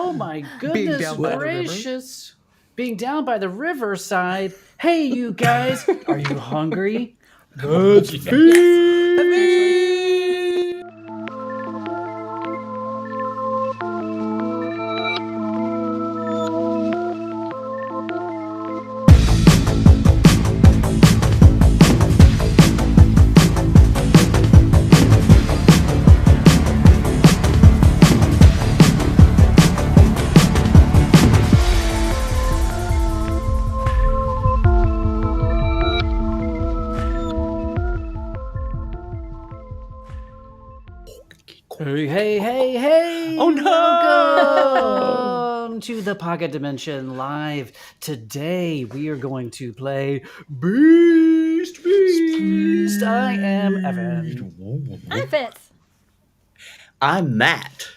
Oh my goodness gracious! Being down by the riverside. Hey, you guys, are you hungry? Let's feed. Hey! Oh no! Welcome to the Pocket Dimension Live. Today we are going to play Beast. I am Evan. I'm Fitz. I'm Matt.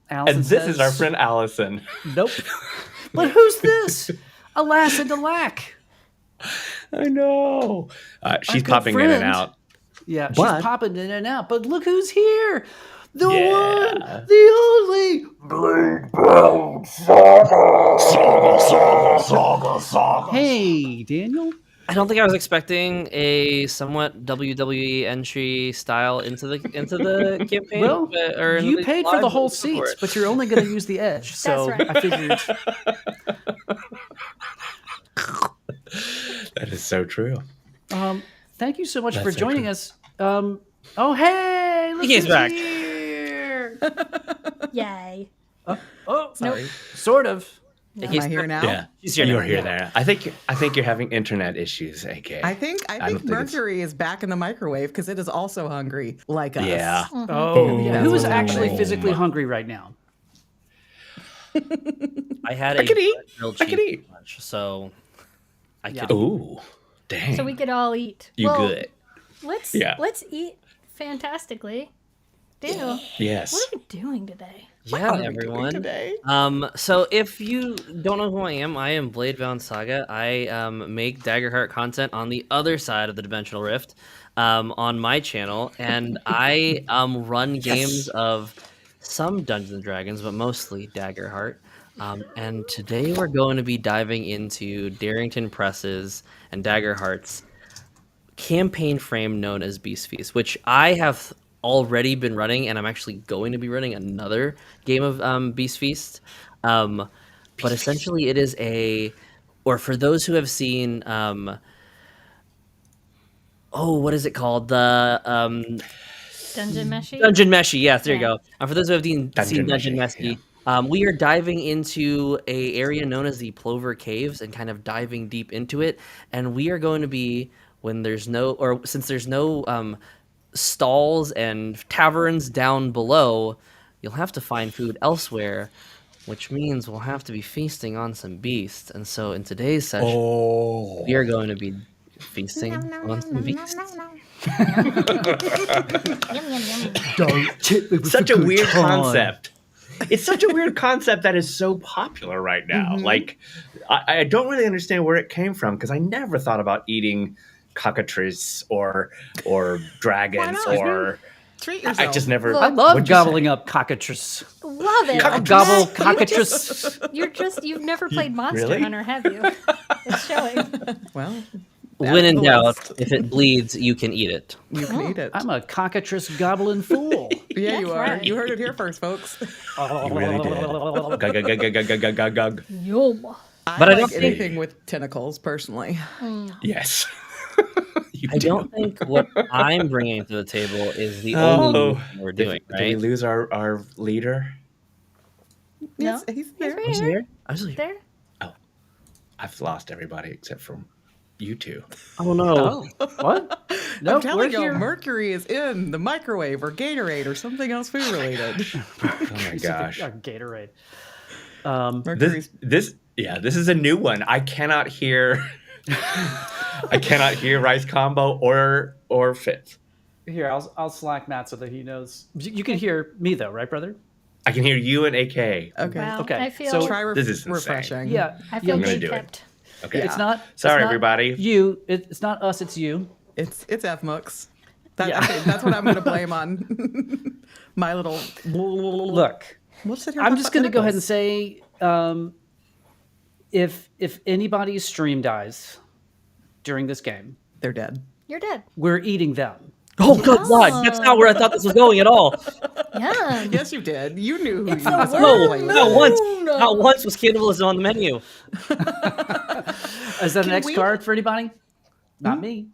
Allison And this is our friend Allison. Nope. But who's this? Alas and alack. I know. She's popping in and out. Yeah, she's popping in and out. But look who's here. The one, the only Blade-Bound Saga. Hey, Daniel. I don't think I was expecting a somewhat WWE entry style into the campaign. Well, you paid for the whole seats, but you're only going to use the edge. So That's right. I figured. That is so true. Thank you so much for joining us. Oh, hey, look who's back. Here. Yay. Oh, Sorry. Sort of. Am I here now? Yeah, you're here there. I think you're having internet issues, AK. I think Mercury is back in the microwave because it is also hungry like us. Yeah. Oh, yeah. Who is actually physically hungry right now? I had I could eat. I could eat lunch, so I could. Ooh, dang. So we could all eat. You good? Let's eat fantastically. Daniel, Yes. what are we doing today? Yeah, everyone. Today? So if you don't know who I am Blade-Bound Saga. I make Daggerheart content on the other side of the dimensional rift, on my channel, and I run games of some Dungeons and Dragons, but mostly Daggerheart. And today we're going to be diving into Darrington Press's and Daggerheart's campaign frame known as Beast Feast, which I have already been running, and I'm actually going to be running another game of Beast Feast. But essentially it is or for those who have seen, what is it called? The Dungeon Meshy? Dungeon Meshy, yes, there you go. For those who have seen Dungeon Meshy, Meshy, we are diving into a area known as the Plover Caves and kind of diving deep into it. And we are going to be, since there's no stalls and taverns down below, you'll have to find food elsewhere, which means we'll have to be feasting on some beasts. And so in today's session, we are going to be feasting on some beasts. Such a weird concept. It's such a weird concept that is so popular right now. Mm-hmm. Like, I don't really understand where it came from, because I never thought about eating cockatrice or dragons or treat yourself. I just never. I love gobbling up cockatrice. Love it. I'll gobble cockatrice. You've never played Monster Really? Hunter, have you? It's showing. Well, When in the doubt, list. if it bleeds, you can eat it. You can eat it. I'm a cockatrice gobbling fool. Yeah, you That's are. right. You heard it here first, folks. You really did. Gug. Yum. But I I don't like think- anything with tentacles, personally. Yes. I don't think what I'm bringing to the table is the only thing we're doing, Did we right? lose our leader? No. He's there. right Was he here. there? I was here. There. I've lost everybody except for you two. Oh no! What? No, I'm telling we're you, here. Mercury is in the microwave or Gatorade or something else food related. Oh my gosh. Gatorade. Mercury's This is a new one. I cannot hear Rice Combo or Fitz. Here, I'll slack Matt so that he knows. You can hear me though, right, brother? I can hear you and AK. okay. Wow. Okay, I feel. so Try This is insane. refreshing. Yeah, I feel I'm gonna good do it. kept. Okay. It's not. Sorry, it's not everybody. You. It's not us. It's you. It's F-Mux. Yeah. That's what I'm going to blame on my little. Look, We'll sit here. I'm just going to go ahead and say, if anybody's stream dies during this game, they're dead. You're dead. we're eating them. Oh, good God. That's not where I thought this was going at all. Yeah. Yes, you did. You knew who It's you a was worm. playing with. Not once was cannibalism on the menu. Is that an X we- card for anybody? Not me.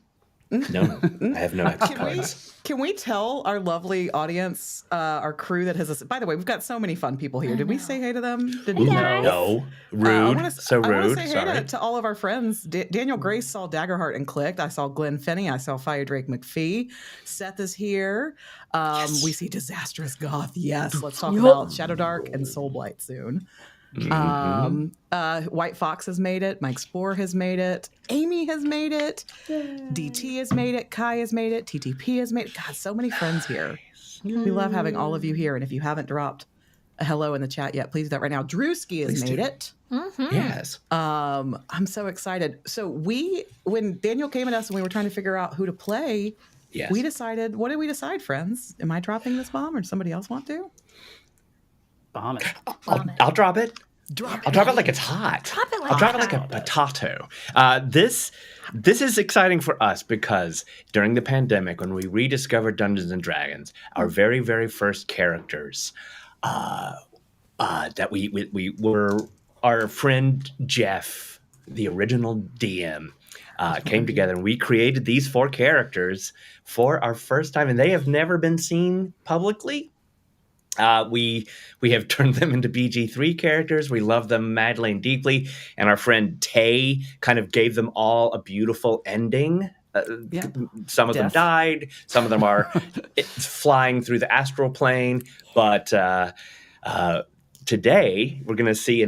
No, I have no X cards. Can we tell our lovely audience, our crew that has... By the way, we've got so many fun people here. Did we say hey to them? Did you guys. No, rude. I wanna Rude. say hey Sorry. to all of our friends. Daniel Grace saw Daggerheart and clicked. I saw Glenn Finney. I saw Fire Drake McPhee. Seth is here. We see Disastrous Goth. Yes, let's talk about Shadow Dark and Soul Blight soon. White Fox has made it. Mike Spore has made it. Amy has made it. DT has made it. Kai has made it. TTP has made it. God, so many friends here. We love having all of you here. And if you haven't dropped a hello in the chat yet, please do that right now. Drewski has made it. Yes. I'm so excited. So when Daniel came at us and we were trying to figure out who to play, Yes. we decided, what did we decide, friends? Am I dropping this bomb or does somebody else want to? Bomb it. I'll drop it. Drop I'll drop it like it's hot. Drop it like I'll drop it it's like a potato. This is exciting for us because during the pandemic, when we rediscovered Dungeons and Dragons, our very, very first characters that we were our friend Jeff, the original DM, came together and we created these 4 characters for our first time, and they have never been seen publicly. We have turned them into BG3 characters. We love them madly and deeply. And our friend Tay kind of gave them all a beautiful ending. Some of them died. Some of them are flying through the astral plane. But today we're going to see a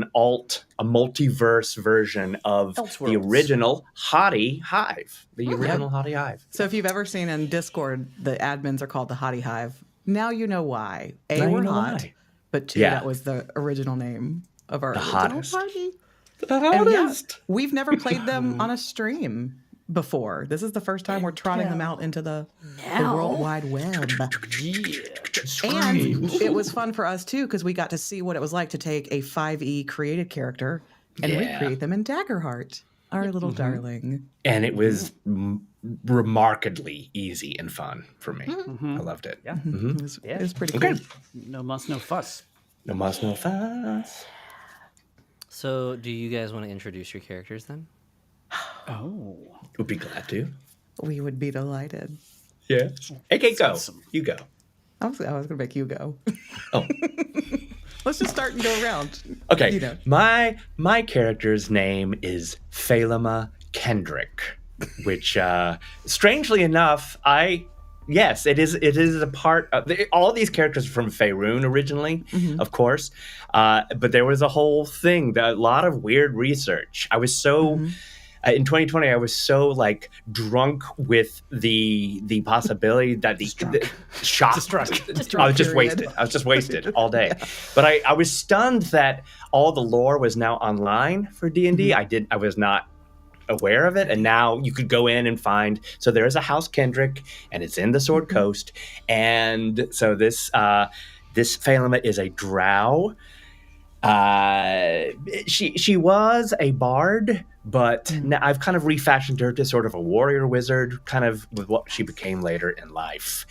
multiverse version of the original Hottie Hive. The original Hottie Hive. So if you've ever seen in Discord, the admins are called the Hottie Hive. Now you know why. A, we're hot, but 2, that was the original name of our original hottest. party. The And hottest. we've never played them on a stream before. This is the first time we're trotting them out into the World Wide Web. And it was fun for us too because we got to see what it was like to take a 5e created character and recreate them in Daggerheart, our little darling. And it was remarkably easy and fun for me. I loved it. Yeah. It was pretty Okay. cool. No muss, no fuss. No muss, no fuss. So, do you guys want to introduce your characters then? Oh. Would be glad to. We would be delighted. Yes. Okay, go. You go. I was going to make you go. Oh. Let's just start and go around. Okay. You know. My character's name is Phalema Kendrick, which strangely enough, yes, it is a part of all these characters are from Faerun originally, of course. But there was a whole thing, a lot of weird research. I was so in 2020, I was so like drunk with the possibility that the shock. I was just wasted. I was just wasted all day. But I was stunned that all the lore was now online for D&D. I was not aware of it, and now you could go in and find. So there is a House Kendrick, and it's in the Sword Coast, and so this Phalema is a drow. She was a bard, but now I've kind of refashioned her to sort of a warrior wizard, kind of with what she became later in life,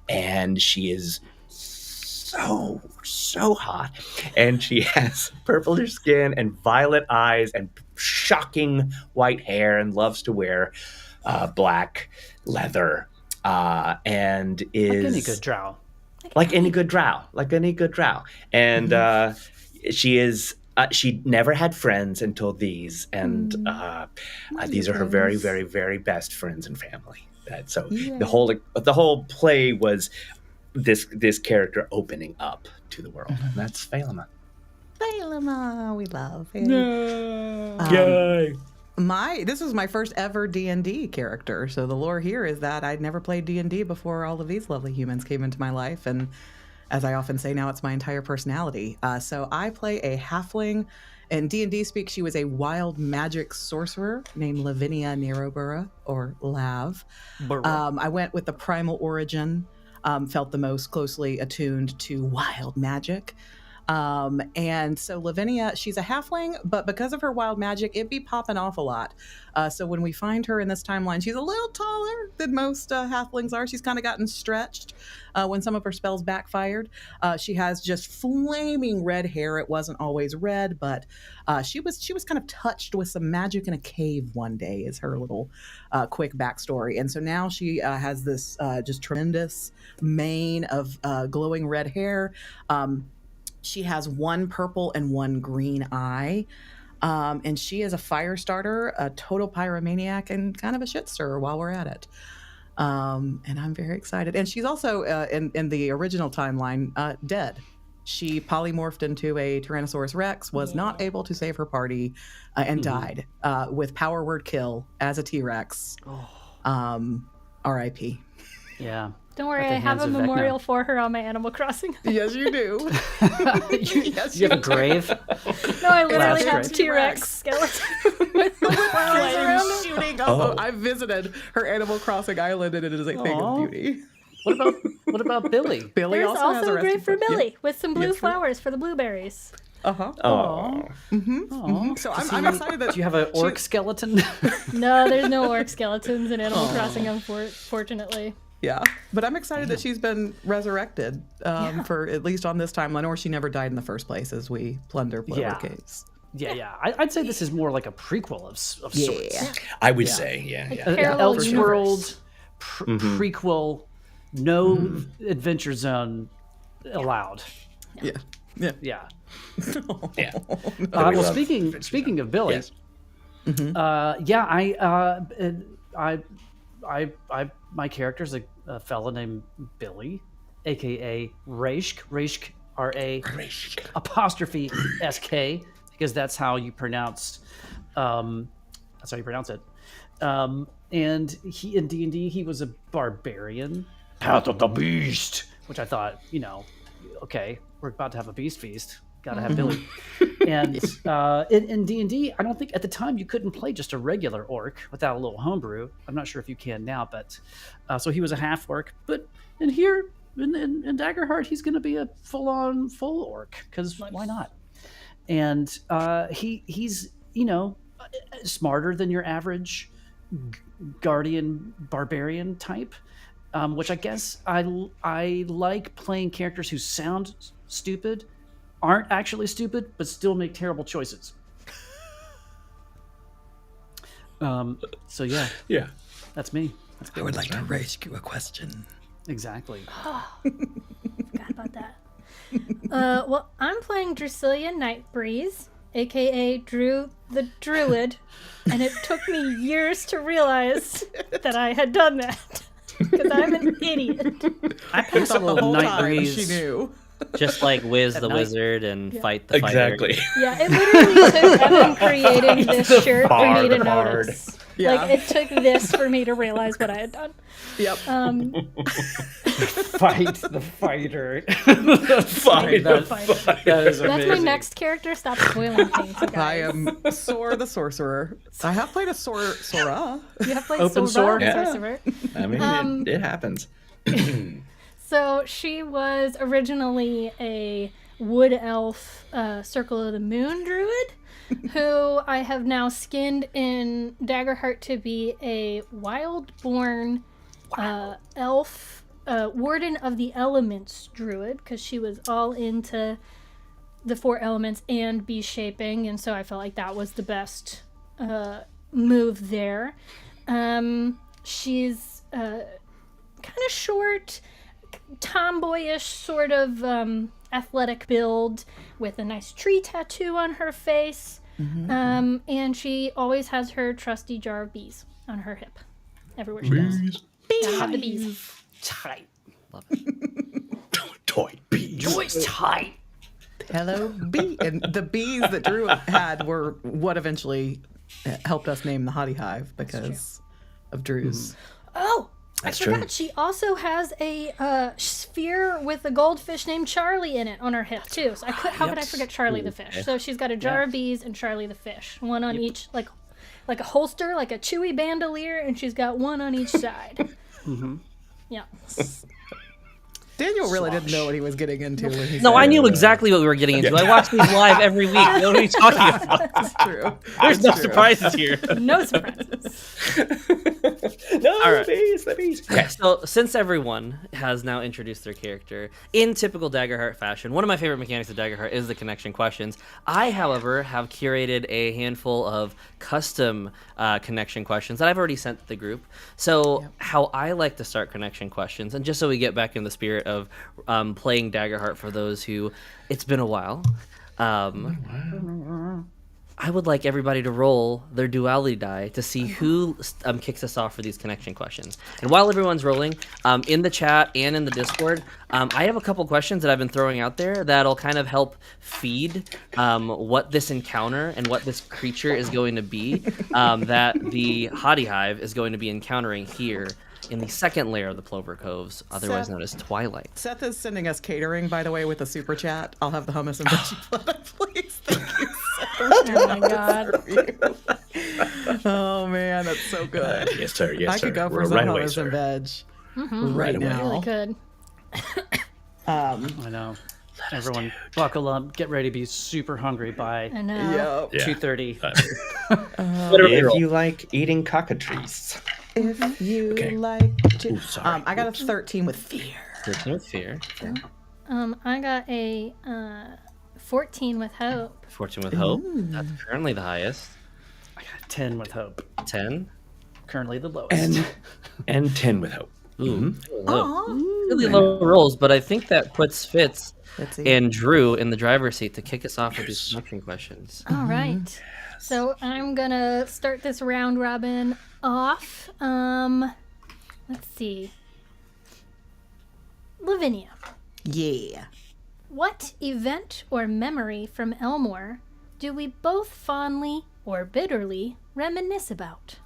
and she is so hot, and she has purplish skin and violet eyes and shocking white hair, and loves to wear black leather, and is Like any good drow. like any good drow, and she never had friends until these, and these are her very, very, very best friends and family. The whole play was this character opening up to the world. And that's Phalema. Phalema, we love it. Yay! This was my first ever D&D character. So the lore here is that I'd never played D&D before all of these lovely humans came into my life, and as I often say now, it's my entire personality. So I play a halfling. In D&D speak, she was a wild magic sorcerer named Lavinia Nerobura, or Lav. I went with the primal origin, felt the most closely attuned to wild magic. And so Lavinia, she's a halfling, but because of her wild magic, it'd be popping off a lot. So when we find her in this timeline, she's a little taller than most halflings are. She's kind of gotten stretched when some of her spells backfired. She has just flaming red hair. It wasn't always red, but she was kind of touched with some magic in a cave one day, is her little quick backstory. And so now she has this just tremendous mane of glowing red hair. She has one purple and one green eye. And she is a fire starter, a total pyromaniac, and kind of a shit stirrer while we're at it. And I'm very excited. And she's also, in the original timeline, dead. She polymorphed into a Tyrannosaurus Rex, was not able to save her party, and died with power word kill as a T-Rex. R.I.P. Yeah. Don't worry, At the I have hands a of memorial for her on my Animal Crossing. Yes, you do. Yes, You have a grave? No, I literally That's have great. T-Rex skeleton with the flowers around it. shooting up. I visited her Animal Crossing island, and it is a thing Aw. of beauty. What about Billy? Billy There's also, has also a a grave resting for place. Billy with some blue true. flowers for the blueberries. Uh-huh. Oh, So I'm excited that Do you have an orc skeleton? No, there's no orc skeletons in Animal Crossing, unfortunately. Yeah, but I'm excited that she's been resurrected for at least on this timeline, or she never died in the first place as we plunder Plover Yeah. Caves. Yeah. I'd say this is more like a prequel of sorts. I would say, yeah. An Parallel Elseworld universe. prequel, no Adventure Zone allowed. Yeah. Yeah. Yeah. Well, speaking of Billy, Yes. my character's a fella named Billy, aka Rashk, apostrophe SK, because that's how you pronounce it. And he in D&D he was a barbarian, Path of the Beast, which I thought, okay, we're about to have a beast feast. Gotta have Billy. And in D&D, I don't think at the time you couldn't play just a regular orc without a little homebrew. I'm not sure if you can now, but so he was a half orc. But in here, in Daggerheart, he's going to be a full orc, because why not? And he's smarter than your average guardian barbarian type, which I guess I like playing characters who sound stupid, aren't actually stupid, but still make terrible choices. So Yeah. that's me. I would like to raise you a question. Exactly. Forgot about that. Well, I'm playing Drusilla Nightbreeze, aka Drew the Druid, and it took me years to realize that I had done that because I'm an idiot. I passed a The little whole night time breeze. she knew. Just like Wiz the night. Wizard and Fight the Fighter. Exactly. Yeah, it literally took Evan creating this shirt for me to bard. notice. Yeah. Like, it took this for me to realize what I had done. Yep. Fight the fighter. Fine. That is That's my amazing. next character. Stop spoiling things, you I guys. am Sora the Sorcerer. I have played a Sora. You have played Open Sora, Sora? the Yeah. Sorcerer. I mean, it happens. So she was originally a wood elf, Circle of the Moon druid, who I have now skinned in Daggerheart to be a wild-born elf, Warden of the Elements druid, because she was all into the 4 elements and beast shaping, and so I felt like that was the best move there. She's kind of short, tomboyish sort of athletic build with a nice tree tattoo on her face. And she always has her trusty jar of bees on her hip everywhere she goes. Gotta have the bees. Tight. Toy bees. Joy's tight. Hello, bee. And the bees that Drew had were what eventually helped us name the Hottie Hive because of Drew's. Oh, That's I forgot. true. She also has a sphere with a goldfish named Charlie in it on her hip too. So how could I forget Charlie the fish? So she's got a jar of bees and Charlie the fish, one on each, like a holster, like a chewy bandolier, and she's got one on each side. Yeah. Daniel really didn't know what he was getting into when he No, said I it. knew exactly what we were getting into. I watch these live every week. What are you talking about? That's true. There's no That's true. surprises here. No surprises. No, All right. the beast. Okay. So, since everyone has now introduced their character in typical Daggerheart fashion, one of my favorite mechanics of Daggerheart is the connection questions. I, however, have curated a handful of custom connection questions that I've already sent to the group. So, how I like to start connection questions, and just so we get back in the spirit of playing Daggerheart for those who it's been a while, I would like everybody to roll their duality die to see who kicks us off for these connection questions. And while everyone's rolling, in the chat and in the Discord, I have a couple questions that I've been throwing out there that'll kind of help feed what this encounter and what this creature is going to be that the Hottie Hive is going to be encountering here in the second layer of the Plover Caves, otherwise known as Twilight. Seth is sending us catering, by the way, with a super chat. I'll have the hummus and veggie platter, please. Thank you, Seth. Oh my god. Oh man, that's so good. Yes, sir. Yes, I sir. could go for We're some right away, hummus sir. and veg Mm-hmm. right away. now. Really good. I know. Everyone, buckle up. Get ready to be super hungry by I know. Yep. Yeah. 2:30. If you like eating cockatrice. If you Okay. like to. Ooh, sorry. I got a 13 with fear. 13 with fear, I got a 14 with hope. 14 with hope. That's currently the highest. 10 with hope. 10. Currently the lowest. And 10 with hope. Ooh, really low. Aw. Really low rolls, but I think that puts Fitz Let's see. and Drew in the driver's seat to kick us off with these connection questions. All right. So I'm gonna start this round robin off. Let's see. Lavinia, Yeah. what event or memory from Elmore do we both fondly or bitterly reminisce about?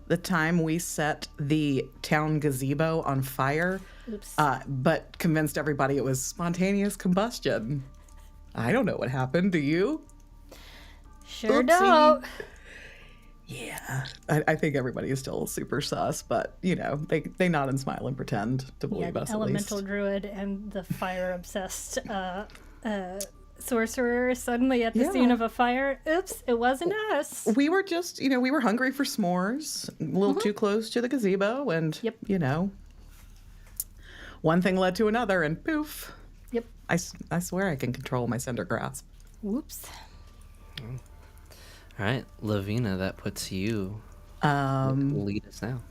The time we set the town gazebo on fire, Oops. but convinced everybody it was spontaneous combustion. I don't know what happened. Do you? Sure Oopsie. don't. Yeah. I think everybody is still super sus, but you know, they nod and smile and pretend to Yeah, believe the us elemental at least. druid and the fire obsessed sorcerer suddenly at the scene Yeah. of a fire. Oops, it wasn't us. We were just, we were hungry for s'mores, a little too close to the gazebo, and Yep. one thing led to another, and poof. Yep. I swear I can control my cinder grasp. Whoops. All right, Lavina, that puts you lead us now.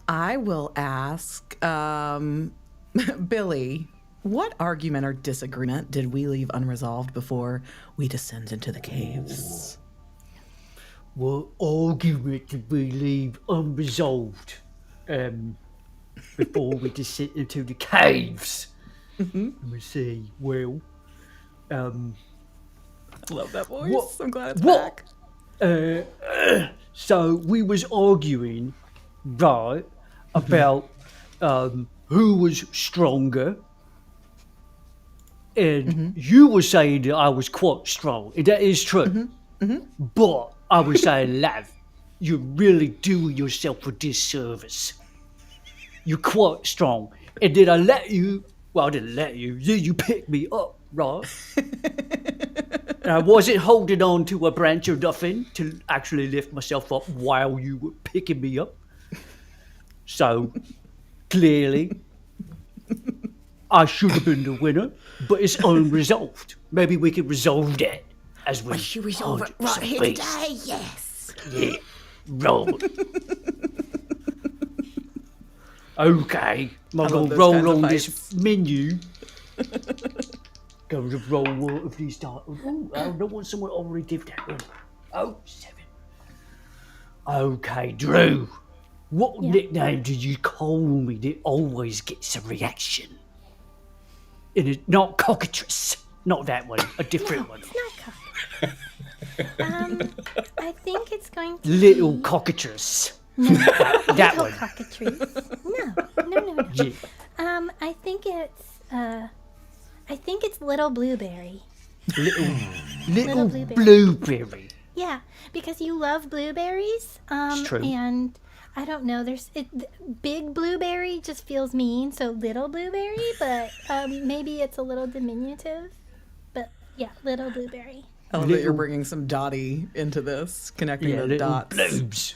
I will ask, Billy, what argument or disagreement did we leave unresolved before we descend into the caves? What argument did we leave unresolved before we descend into the caves? Let me see. Well, Love that voice. What- I'm glad it's what- back. so we was arguing, right, about who was stronger, and you were saying that I was quite strong, and that is true. But I was saying, Lav, you're really doing yourself a disservice. You're quite strong, and then I let you. Well, I didn't let you. You picked me up, right? And I wasn't holding on to a branch or nothing to actually lift myself up while you were picking me up. So, clearly, I should have been the winner, but it's unresolved. Maybe we can resolve that as we resolve it right here today, yes. Yeah, right. Okay, I'm love gonna those roll kinds of on fights. this menu. Going to roll one of these titles. Oh, I don't want someone already did that one. Oh, 7. Okay, Drew. What nickname do you call me that always gets a reaction? And it's not cockatrice. Not that one. A different one. I think it's going to Little be cockatrice. no, That little one. cockatrice. No. Yeah. I think it's little blueberry. Little blueberry. blueberry. Yeah, because you love blueberries. It's true. And I don't know. Big blueberry just feels mean, so little blueberry, but maybe it's a little diminutive. But yeah, little blueberry. I love that you're bringing some Dottie into this, connecting the little dots. bloobs.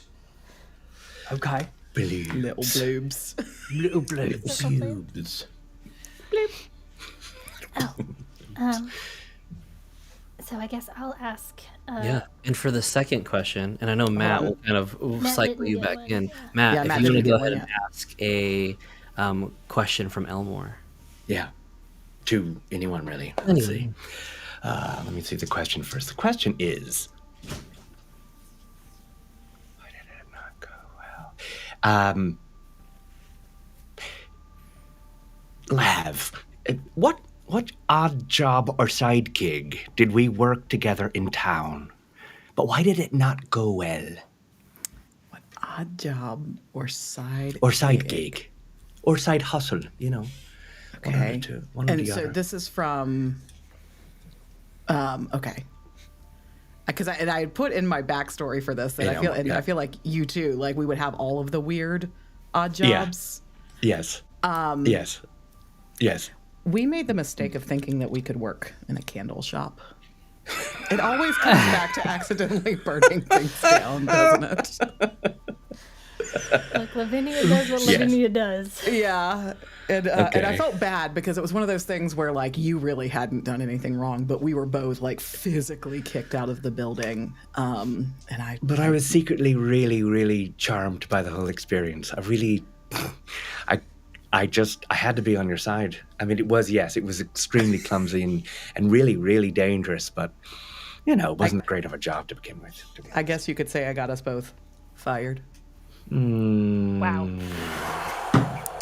Okay. Little bloobs. Little bloobs. Bloobs. Oh. So I guess I'll ask. Yeah, and for the second question, and I know Matt will kind of cycle didn't you get back one, in. yeah. Matt, Yeah, if Matt you want to didn't go get ahead one and ask a question from Elmore. Yeah. To anyone, really. Let's see. Let me see the question first. The question is... Why did it not go well? Lav, what odd job or side gig did we work together in town? But why did it not go well? Odd job or side Or side gig? Or side hustle, you know? Okay. One or And the so other. this is from. Okay. Because I had put in my backstory for this that I feel like you too, like we would have all of the weird odd jobs. Yes. Yes. Yes. We made the mistake of thinking that we could work in a candle shop. It always comes back to accidentally burning things down, doesn't it? Look, Lavinia does what Yes. Lavinia does. Yeah. And I Okay. felt bad because it was one of those things where like you really hadn't done anything wrong, but we were both like physically kicked out of the building. But I was secretly really, really charmed by the whole experience. I had to be on your side. I mean, it was extremely clumsy and really, really dangerous, but, you know, it wasn't great of a job to begin with. I guess you could say I got us both fired. Wow.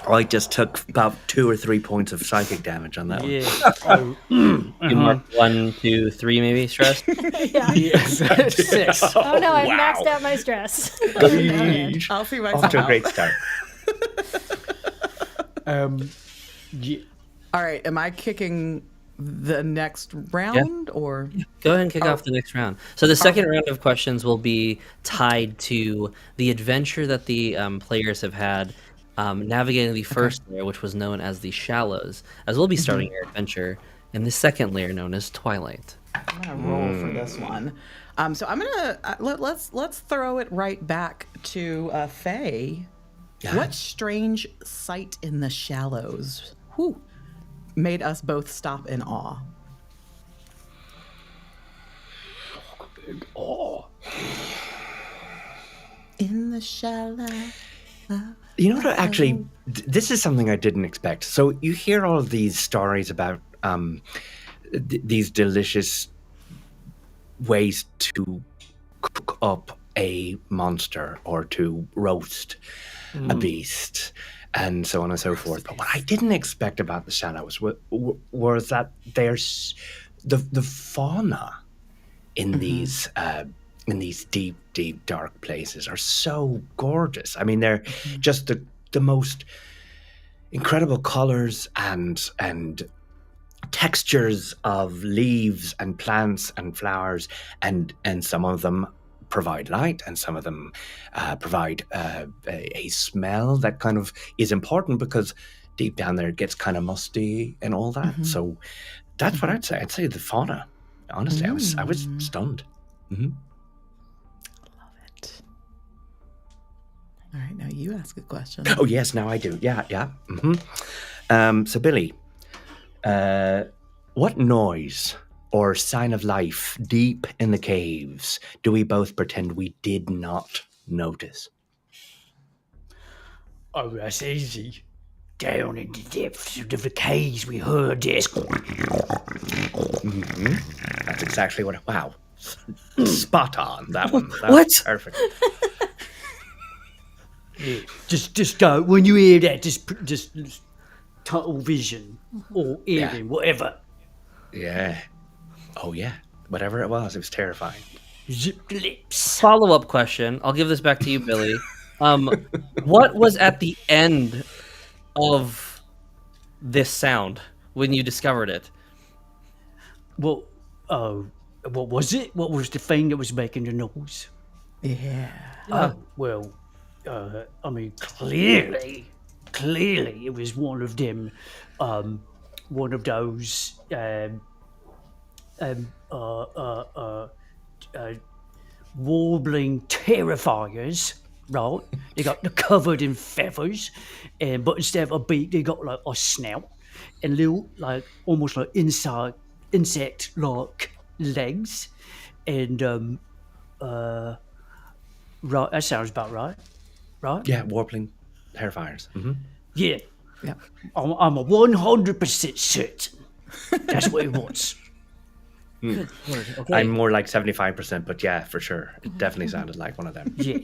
I just took about 2 or 3 points of psychic damage on that one. Yeah. You mark 1, 2, 3, maybe stress. Yeah. Yes. 6. Oh no, I've Wow. maxed out my stress. I'll see Off myself to a out. great start. Yeah. All right, am I kicking the next round or? Go ahead and kick off the next round. So the second round of questions will be tied to the adventure that the players have had navigating the first layer, which was known as the Shallows, as we'll be starting your adventure in the second layer known as Twilight. I'm gonna roll for this one. So I'm gonna let's throw it right back to Faye. What strange sight in the Shallows made us both stop in awe? In the shallow. You know what? Actually, this is something I didn't expect. So you hear all of these stories about these delicious ways to cook up a monster or to roast a beast, and so on and so forth. But what I didn't expect about the Shallows was that there's the fauna in these deep, deep, dark places are so gorgeous. I mean, they're just the most incredible colors and textures of leaves and plants and flowers, and some of them provide light, and some of them provide a smell that kind of is important because deep down there it gets kind of musty and all that. So that's what I'd say. I'd say the fauna. Honestly, I was stunned. Love it. All right, now you ask a question. Oh yes, now I do. Yeah. So Billy, what noise or sign of life deep in the caves do we both pretend we did not notice? Oh, that's easy. Down in the depths of the caves, we heard this. That's exactly what. Wow, spot on that one. That What? was perfect. Yeah. Just when you hear that, just tunnel vision or hearing, whatever. Yeah. Oh yeah. Whatever it was terrifying. Zip lips. Follow-up question. I'll give this back to you, Billy. What was at the end of this sound when you discovered it? Well, what was it? What was the thing that was making the noise? Yeah. Oh, well, I mean, clearly, it was one of them, one of those, warbling terrifiers, right? They got the covered in feathers, but instead of a beak, they got like a snout and little, like almost like insect like legs, and right. That sounds about right, right? Yeah, warbling terrifiers. Yeah. Yep. I'm a 100% certain. That's what it was. Good word. Okay. I'm more like 75%, but yeah, for sure. It definitely sounded like one of them. Yeah.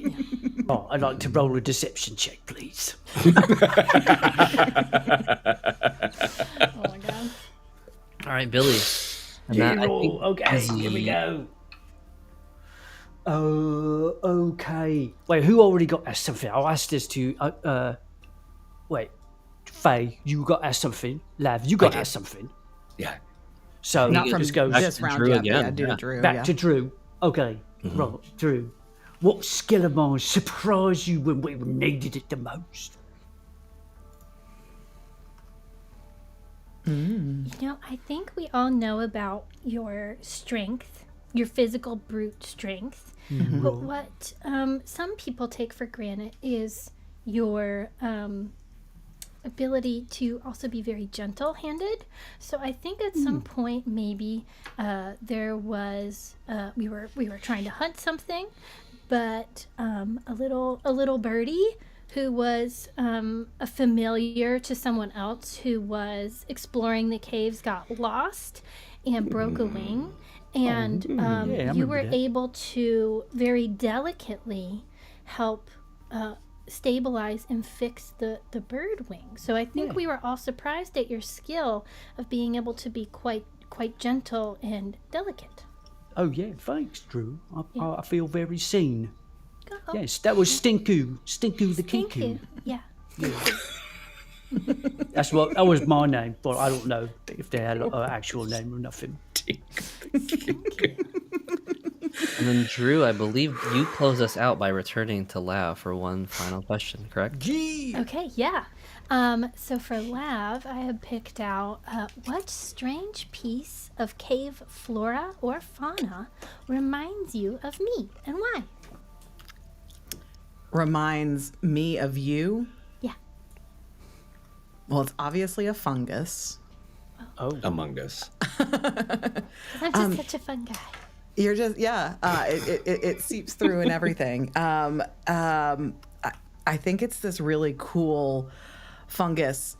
Oh, I'd like to roll a deception check, please. Oh my god. All right, Billy. And that, I think, Okay, is here we the- go. Okay. Wait, who already got asked something? I'll ask this to. Wait, Faye, you got asked something. Lav, you got did. asked something. Yeah. So Not from just go this to round Drew yet. again, Yeah, do yeah. Drew. back yeah. to Drew. Okay, right, Drew. What skill of mine surprised you when we needed it the most? You know, I think we all know about your strength, your physical brute strength. But what some people take for granted is your ability to also be very gentle-handed. So I think at some point maybe there was we were trying to hunt something, but a little birdie who was a familiar to someone else who was exploring the caves got lost and broke a wing. And I you remember were that. able to very delicately help stabilize and fix the bird wing. So I think we were all surprised at your skill of being able to be quite gentle and delicate. Oh yeah, thanks, Drew. I feel very seen. Oh, Yes, that was Stinku the thank Kinku. you. Yeah. That was my name, but I don't know if they had an actual name or nothing. And then Drew, I believe you close us out by returning to Lav for one final question, correct? Okay, yeah. So for Lav, I have picked out what strange piece of cave flora or fauna reminds you of me and why? Reminds me of you. Yeah. Well, it's obviously a fungus. Among Us. 'Cause I'm just such a fun guy. You're just it seeps through and everything. I think it's this really cool fungus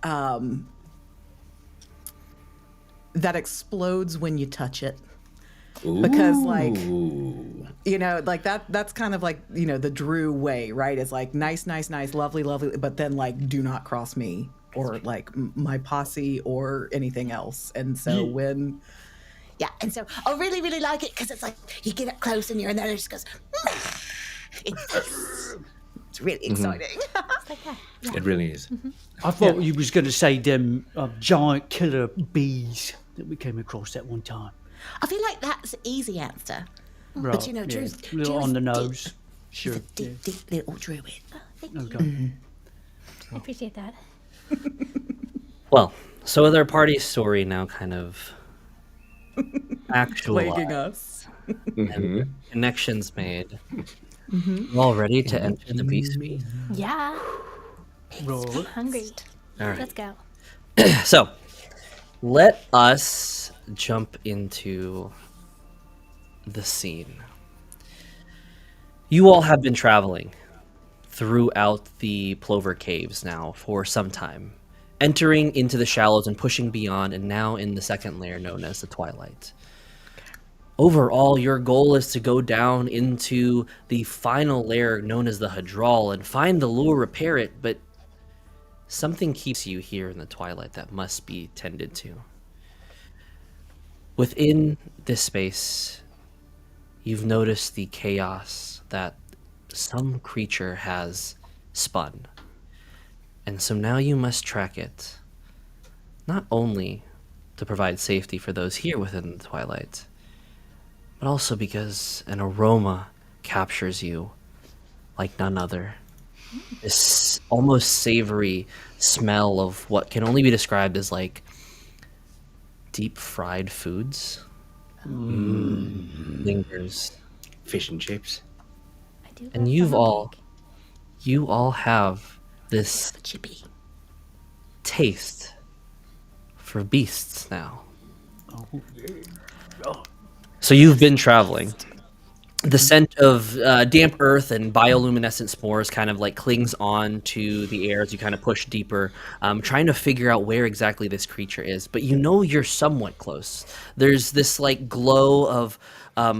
that explodes when you touch it. Because like like that's kind of like the Drew way, right? It's like nice, lovely, but then like do not cross me or like my posse or anything else. And so and so I really, really like it because it's like you get up close and you're in there and it just goes. It's really exciting. It's like that. Yeah. It really is. I thought you was going to say them giant killer bees that we came across that one time. I feel like that's the easy answer. Right, But yeah, Drew's little on the deep. nose. Sure. He's a deep little druid. Thank you. Okay. I appreciate that. Well, so with our party story now kind of Plaguing actualized us. and connections made, we're all ready to enter the beast feast. Yeah. Right. I'm hungry. All right. Let's go. So, let us jump into the scene. You all have been traveling throughout the Plover Caves now for some time, entering into the shallows and pushing beyond, and now in the second layer known as the Twilight. Overall, your goal is to go down into the final layer known as the Hadral and find the lure, repair it, but something keeps you here in the Twilight that must be tended to. Within this space, you've noticed the chaos that some creature has spun. And so now you must track it, not only to provide safety for those here within the Twilight, but also because an aroma captures you like none other. this almost savory smell of what can only be described as like deep fried foods. Lingers. Fish and chips. I do. And love you funnel cake. all have this Chippy. taste for beasts now. So you've been traveling. The scent of damp earth and bioluminescent spores kind of like clings on to the air as you kind of push deeper, trying to figure out where exactly this creature is. But you know you're somewhat close. There's this like glow of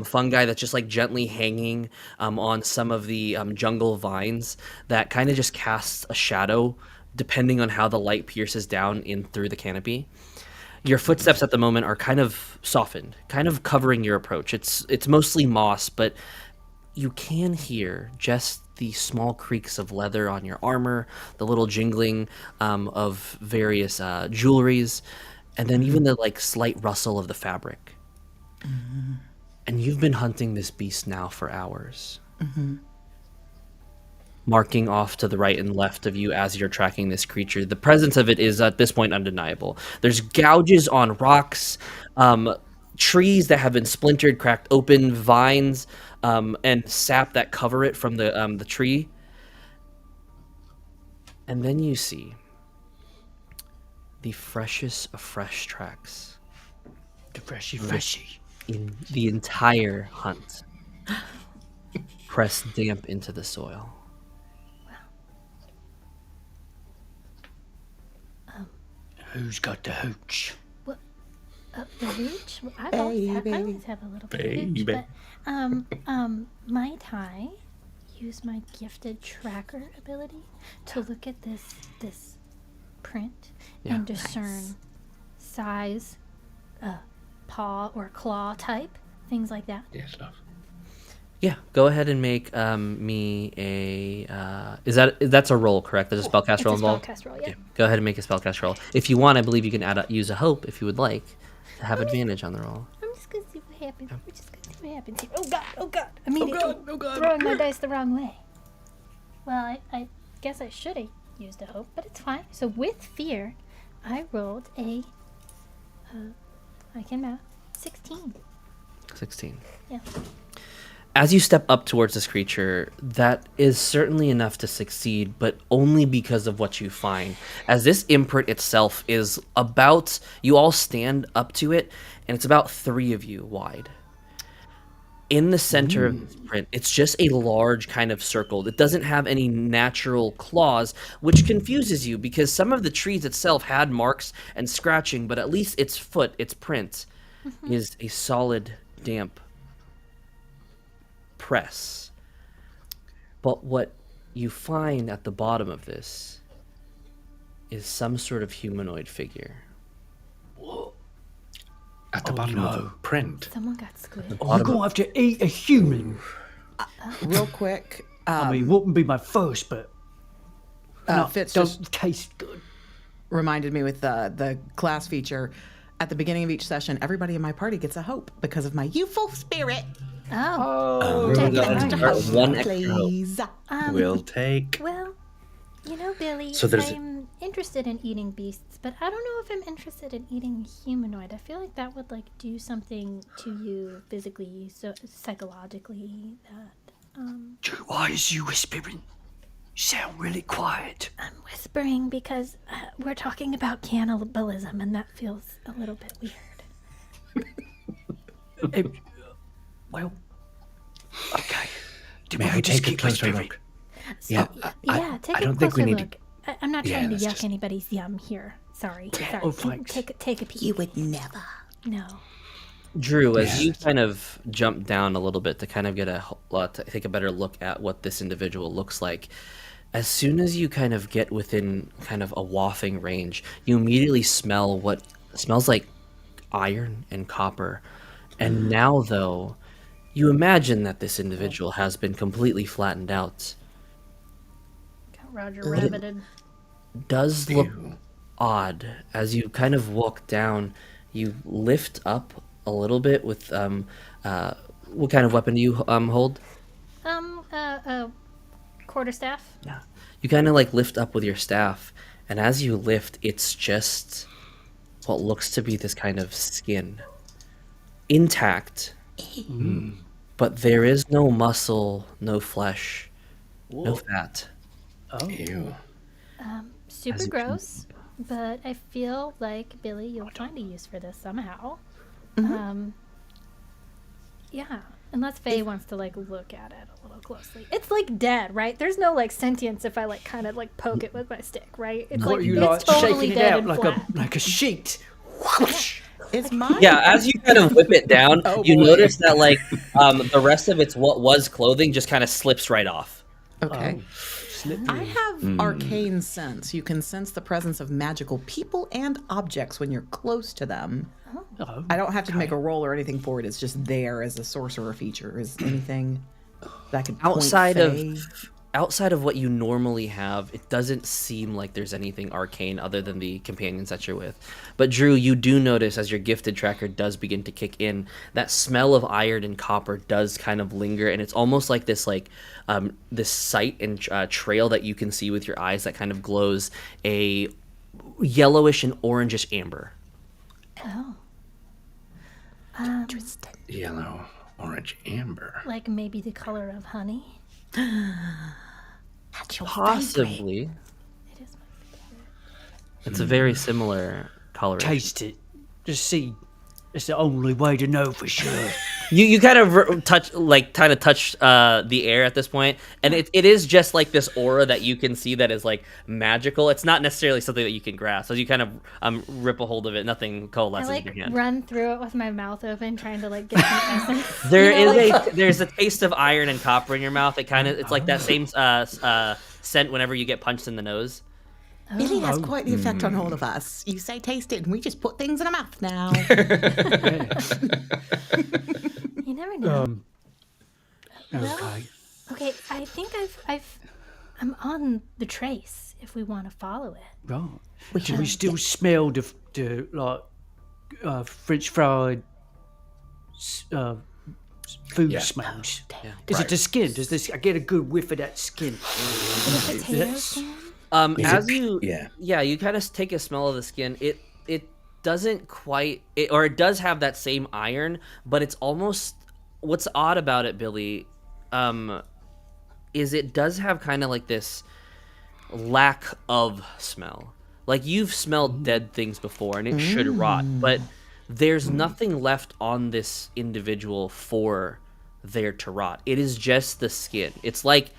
fungi that's just like gently hanging on some of the jungle vines that kind of just casts a shadow depending on how the light pierces down in through the canopy. Your footsteps at the moment are kind of softened, kind of covering your approach. It's mostly moss, but you can hear just the small creaks of leather on your armor, the little jingling of various jewelries, and then even the like slight rustle of the fabric. And you've been hunting this beast now for hours. Marking off to the right and left of you as you're tracking this creature. The presence of it is at this point undeniable. There's gouges on rocks, trees that have been splintered, cracked open, vines, and sap that cover it from the tree. And then you see the freshest of fresh tracks. The freshy. In the entire hunt. Pressed damp into the soil. Who's got the hooch? The hooch? Well, I always have a little bit of hooch, Baby. but might I use my gifted tracker ability to look at this print and discern size, paw or claw type, things like that? Yes, love. Yeah, go ahead and make me a. That's a roll, correct? There's a spellcast It's roll a involved. spellcast roll, yeah. Go ahead and make a spellcast roll. If you want, I believe you can use a hope if you would like to have advantage on the roll. I'm just gonna see what happens. We're just gonna see what happens here. Oh god! I mean, throwing my dice the wrong way. Well, I guess I should have used a hope, but it's fine. So with fear, I rolled a. I can math. 16. 16. Yeah. As you step up towards this creature, that is certainly enough to succeed, but only because of what you find. As this imprint itself is about, you all stand up to it, and it's about 3 of you wide. In the center of this print, it's just a large kind of circle. It doesn't have any natural claws, which confuses you because some of the trees itself had marks and scratching, but at least its foot, its print, is a solid, damp press. But what you find at the bottom of this is some sort of humanoid figure. At the bottom of the print. Someone got squid. Oh, you're gonna have to eat a human. Real quick, I mean, wouldn't be my first, but Fitz don't just taste good. reminded me with the class feature. At the beginning of each session, everybody in my party gets a hope because of my youthful spirit. Oh. Take an God. extra Start hope, one extra hope. please. We'll take. Well, you know, Billy, So there's- I'm interested in eating beasts, but I don't know if I'm interested in eating a humanoid. I feel like that would like do something to you physically, so psychologically. That Why is you whispering? You sound really quiet. I'm whispering because we're talking about cannibalism, and that feels a little bit weird. Eh, well, okay. May I just take a keep closer whispering? look? So, Yeah, yeah, take I a don't think we closer need look. I'm not Yeah, trying to let's yuck just- anybody's yum here. Sorry. Oh, thanks. Take a peek. You would never. No. Drew, as you kind of jump down a little bit to kind of get to take a better look at what this individual looks like, as soon as you kind of get within kind of a wafting range, you immediately smell what smells like iron and copper. And now, though, you imagine that this individual has been completely flattened out. Got Roger rabbited. Does look odd as you kind of walk down. You lift up a little bit with what kind of weapon do you hold? quarterstaff. Yeah. You kind of like lift up with your staff, and as you lift, it's just what looks to be this kind of skin. Intact. But there is no muscle, no flesh, no fat. Ew. Super gross, but I feel like, Billy, you'll find a use for this somehow. Yeah, unless Faye wants to, like, look at it a little closely. It's, like, dead, right? There's no, like, sentience if I, like, kind of, like, poke it with my stick, right? It's What like, are you it's like totally shaking it dead out and like flat. a sheet? Whoosh. Is mine? Yeah, as you kind of whip it down, Oh, you boy. notice that like the rest of its what was clothing just kind of slips right off. Okay. I have arcane sense. You can sense the presence of magical people and objects when you're close to them. Oh, I don't have to make a roll or anything for it. It's just there as a sorcerer feature. Is anything that could point Faye? Outside of what you normally have, it doesn't seem like there's anything arcane other than the companions that you're with. But Drew, you do notice as your gifted tracker does begin to kick in, that smell of iron and copper does kind of linger, and it's almost like this this sight and trail that you can see with your eyes that kind of glows a yellowish and orangish amber. Oh. Interesting. Yellow, orange, amber. Like maybe the color of honey. That's your favorite. Possibly. It is my favorite. It's a very similar coloration. taste it. Just see. It's the only way to know for sure. You kind of touch the air at this point, and it is just like this aura that you can see that is like magical. It's not necessarily something that you can grasp. As you kind of rip a hold of it, nothing I coalesces like in your hand. run through it with my mouth open, trying to like get some essence. There's a taste of iron and copper in your mouth. It's like that same scent whenever you get punched in the nose. Billy has quite the effect on all of us. You say taste it, and we just put things in our mouth now. You never know. Okay. Okay, I think I'm on the trace. If we want to follow it. Right. Do we still smell the like French fried food Yeah. smells? Yeah. Is it the skin? Does this? I get a good whiff of that skin. Is it potato That's- skin? You kind of take a smell of the skin. It doesn't quite, or it does have that same iron, but it's almost, what's odd about it, Billy, is it does have kind of like this lack of smell. Like you've smelled dead things before, and it should rot, but there's nothing left on this individual for there to rot. It is just the skin. It's like,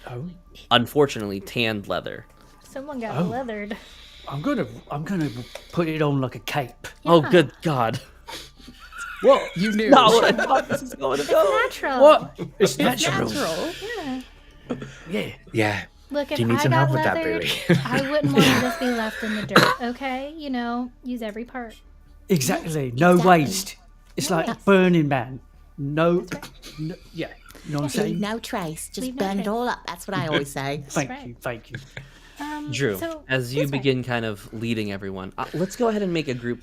unfortunately, tanned leather. Someone got leathered. I'm gonna put it on like a cape. Oh, good God. What? You knew. Not what I thought this was going to go. Natural. What? It's natural. Natural. Yeah. Yeah. Yeah. Look, if Do you need I some got help with that, leathered, Billy? I wouldn't want to just be left in the dirt. Okay, use every part. Exactly. No waste. It's No like waste. Burning Man. No. Yeah. You know what I'm Leave saying? no trace. Just Leave no burn it trace. all up. That's what I always say. Thank right. you. Thank you. Drew, So, as you this way. begin kind of leading everyone, let's go ahead and make a group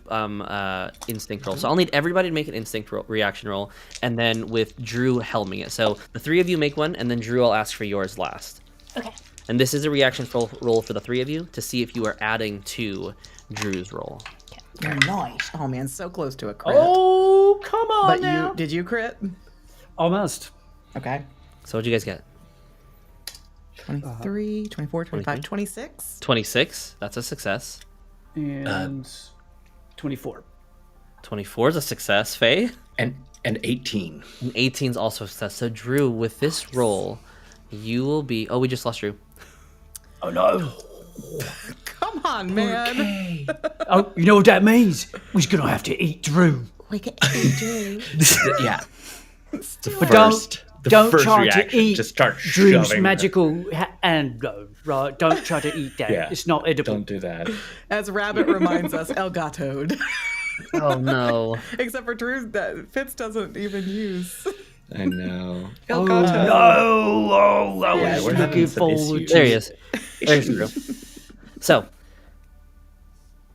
instinct roll. So I'll need everybody to make an instinct reaction roll, and then with Drew helming it. So the three of you make one, and then Drew, I'll ask for yours last. Okay. And this is a reaction roll for the three of you to see if you are adding to Drew's roll. Nice. Oh man, so close to a crit. Oh, come on but now. did you crit? Almost. Okay. So what'd you guys get? 23, 24, 25, 23. 26. 26. That's a success. And 24. 24 is a success. Faye? And 18. And 18 is also a success. So Drew, with this roll, you will be... Oh, we just lost Drew. Oh no. Come on, man. Oh, you know what that means? We're gonna have to eat Drew. We could do. Yeah. The But first don't try reaction, to eat just start Drew's shoving magical hand, though, right? Don't try to eat that. Yeah. It's not edible. Don't do that. As Rabbit reminds us, El Gatoed. Oh, no. Except for Drew, that Fitz doesn't even use. I know. Oh no! Oh, I Yeah, was we're having looking some forward issues. to There he is. There's Drew. So,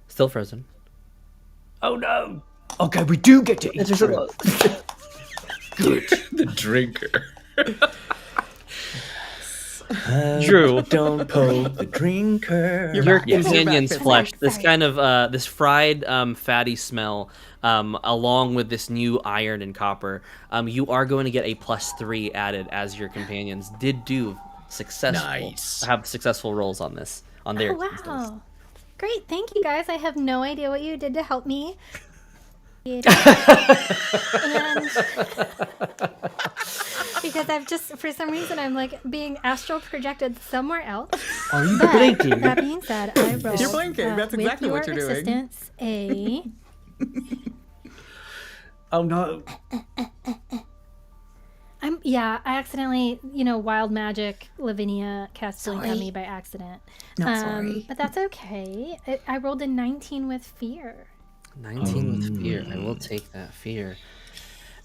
still frozen. Oh no! Okay, we do get to eat Drew. Good. The drinker. Drew. Don't poke the drinker. Your back. Yes. companion's You're back. flesh, Sorry, this sorry. kind of this fried fatty smell, along with this new iron and copper, you are going to get a +3 added as your companions did do have successful rolls on this on their Oh, wow. Great. Thank you, guys. I have no idea what you did to help me. And because I've just, for some reason, I'm like being astral projected somewhere else. Are you But blinking? that being said, I rolled. You're blinking. That's exactly what you're doing. With your assistance, a Oh no. I accidentally, wild magic Lavinia cast blink on Sorry. me by accident. Not sorry. But that's okay. I rolled a 19 with fear. 19 with fear. I will take that fear.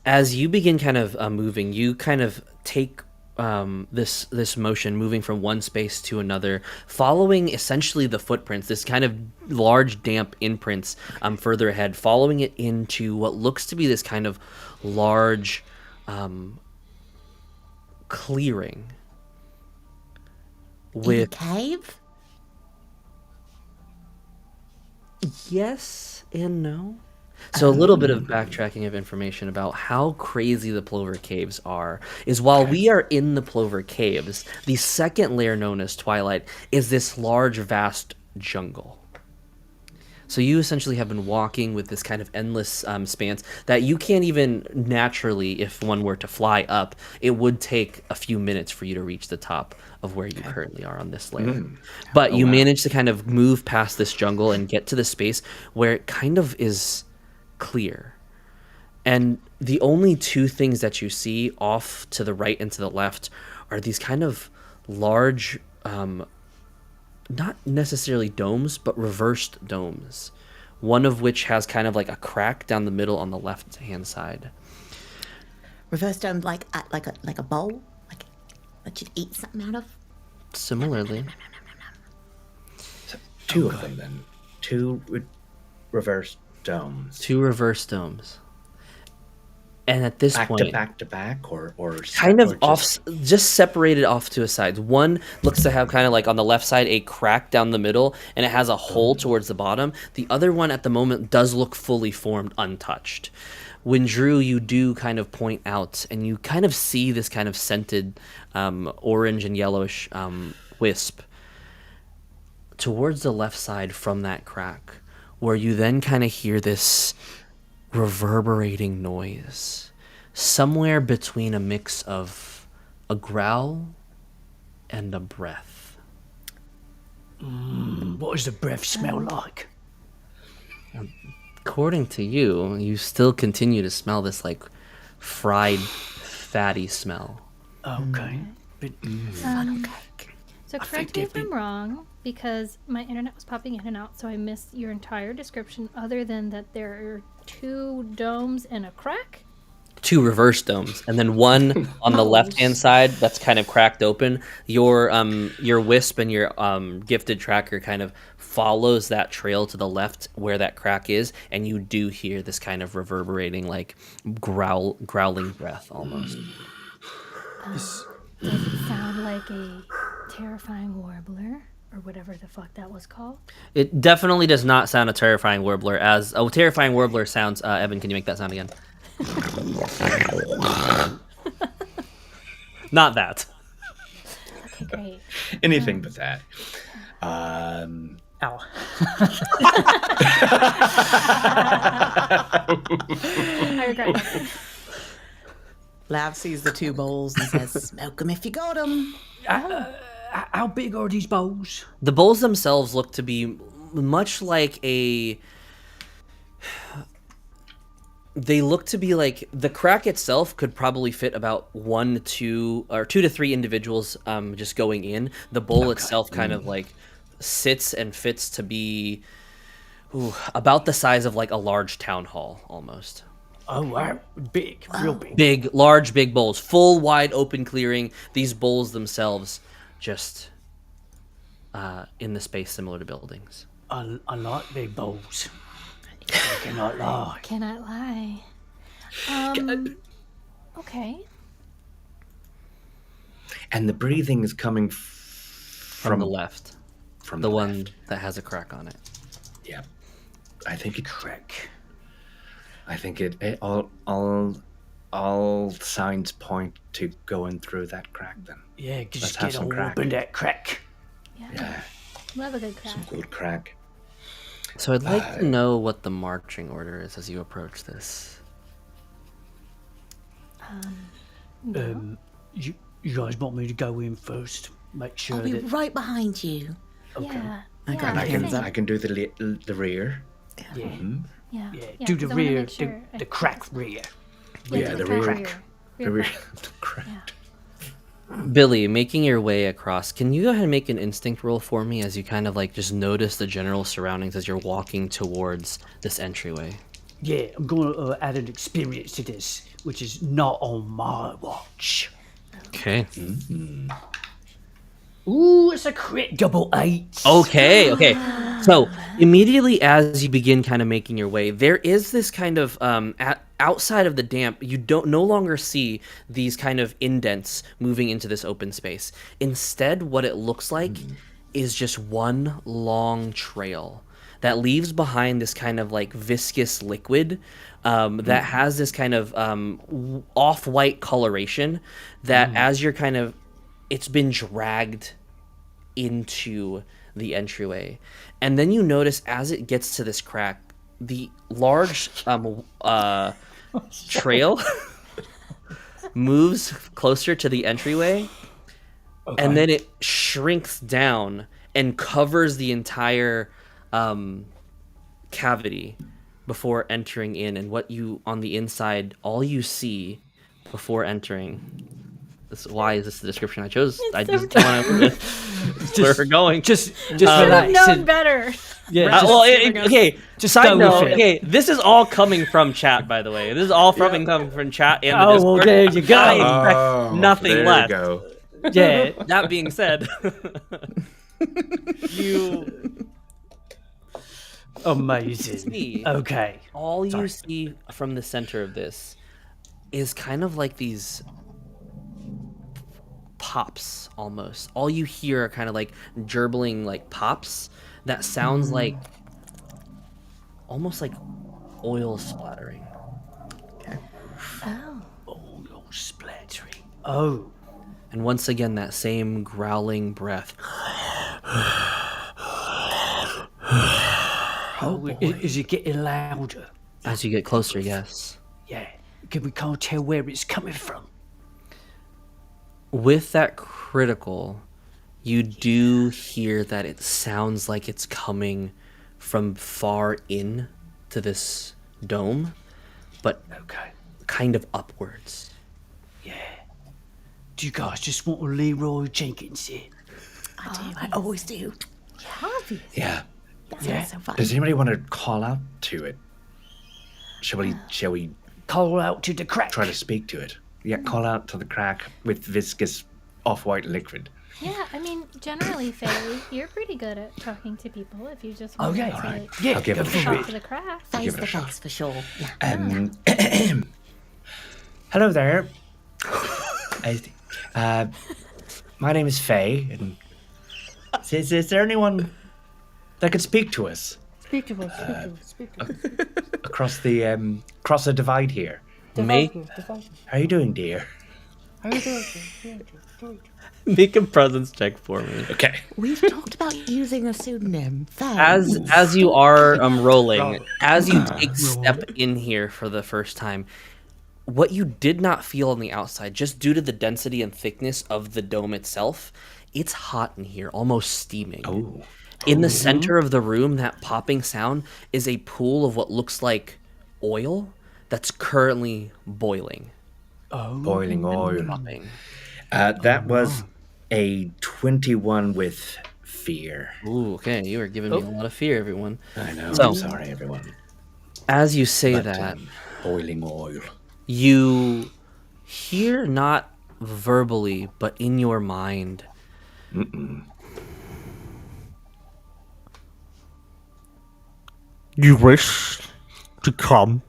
As you begin kind of moving, you kind of take this motion, moving from one space to another, following essentially the footprints, this kind of large damp imprints further ahead, following it into what looks to be this kind of large clearing In a with cave? yes and no. So a little bit of backtracking of information about how crazy the Plover Caves are is while we are in the Plover Caves, the second layer known as Twilight is this large, vast jungle. So you essentially have been walking with this kind of endless spans that you can't even naturally, if one were to fly up, it would take a few minutes for you to reach the top of where you currently are on this layer. But you manage to kind of move past this jungle and get to the space where it kind of is clear. And the only two things that you see off to the right and to the left are these kind of large not necessarily domes, but reversed domes. One of which has kind of like a crack down the middle on the left-hand side. Reverse dome like a bowl? Like that you'd eat something out of? Similarly, Two of them, then. Two reverse domes. two reverse domes. And at this Back point, to back to back, or kind of or off, just separated off to a side. One looks to have kind of like on the left side a crack down the middle, and it has a hole towards the bottom. The other one at the moment does look fully formed, untouched. When Drew, you do kind of point out, and you kind of see this kind of scented orange and yellowish wisp towards the left side from that crack, where you then kind of hear this reverberating noise, somewhere between a mix of a growl and a breath. What does the breath smell like? According to you, you still continue to smell this like fried, fatty smell. Okay. But, So correct me if I'm wrong, because my internet was popping in and out, so I missed your entire description, other than that there are two domes and a crack. Two reverse domes, and then one on the left-hand side that's kind of cracked open. Your wisp and your gifted tracker kind of follows that trail to the left where that crack is, and you do hear this kind of reverberating, like growling breath almost. Does it sound like a terrifying warbler, or whatever the fuck that was called? It definitely does not sound a terrifying warbler. As a terrifying warbler sounds, Evan, can you make that sound again? Not that. Okay, great. anything but that. ow. I regret that. Lav sees the two bowls and says, Smoke 'em if you got 'em. How big are these bowls? The bowls themselves look to be much like they look to be like the crack itself could probably fit about 1 to 2 or 2 to 3 individuals just going in. The bowl itself kind of like sits and fits to be about the size of like a large town hall almost. Oh, wow. Big. Real big. Big bowls, full wide open clearing. These bowls themselves just in the space similar to buildings. I like big bowls. I cannot lie. Cannot lie. Okay. And the breathing is coming From the left. From The the one left. that has a crack on it. Yeah. I think it Crack. I think all signs point to going through that crack then. Yeah, Let's just have get some all crack. up in that crack. Yeah. Love a good crack. Some good crack. So I'd like to know what the marching order is as you approach this. You guys want me to go in first? Make sure I'll be that right behind you. Yeah. I got yeah, my hands up. I can do the rear. Yeah. yeah, Yeah, do the 'cause I wanna rear, make sure the crack rear. Yeah, the crack rear. The rear. crack. The crack. Billy, making your way across, can you go ahead and make an instinct roll for me as you kind of like just notice the general surroundings as you're walking towards this entryway? Yeah, I'm going to add an experience to this, which is not on my watch. Okay. Ooh, it's a crit double 8. Okay. So immediately as you begin kind of making your way, there is this kind of outside of the damp, you don't no longer see these kind of indents moving into this open space. Instead, what it looks like is just one long trail that leaves behind this kind of like viscous liquid that has this kind of off-white coloration that as you're kind of, it's been dragged into the entryway. And then you notice as it gets to this crack, the large trail moves closer to the entryway, and then it shrinks down and covers the entire cavity before entering in. And what you on the inside, all you see before entering. Why is this the description I chose? I just don't want to where we're going. Just Should have relax. known better. Yeah, Okay. just Side go note. with it. Okay, this is all coming from chat, by the way. This is all coming from chat and the Oh, Discord. well, there you go. I expect nothing there less. you go. Yeah, That being said, you amazing. see, Okay. all you see from the center of this is kind of like these pops almost. All you hear are kind of like gerbling like pops that sounds like almost like oil splattering. Oh. Oh, no splattering. Oh. And once again that same growling breath. Oh, is it getting louder? As you get closer, yes. Yeah. We can't tell where it's coming from. With that critical, you do hear that it sounds like it's coming from far in to this dome, but Okay. kind of upwards. Yeah. Do you guys just want a Leroy Jenkins in? I do. I always do. Obvious. Yeah. That Yeah. sounds so fun. Does anybody want to call out to it? Shall we Call out to the crack. try to speak to it? Yeah, call out to the crack with viscous off-white liquid. Yeah, I mean, generally, Faye, you're pretty good at talking to people if you just want Okay. to Alright. Yeah, I'll give go it a for shot. talk to the craft. Face give it the a shot. face for sure. Yeah. Hello there. My name is Faye, and is there anyone that could speak to us? Speak to us, speak to us. Across the divide here? Make How you doing, dear? How you doing? make a presence check for me. Okay. We've talked about using a pseudonym. Thanks. As you are rolling, as you take step in here for the first time, what you did not feel on the outside, just due to the density and thickness of the dome itself, it's hot in here, almost steaming. Oh. In the center of the room, that popping sound is a pool of what looks like oil that's currently boiling. Boiling oil. Popping. That was a 21 with fear. Ooh, okay, you are giving me a lot of fear, everyone. I know. So- I'm sorry, everyone. As you say But, that, boiling oil. you hear not verbally, but in your mind, You wish to come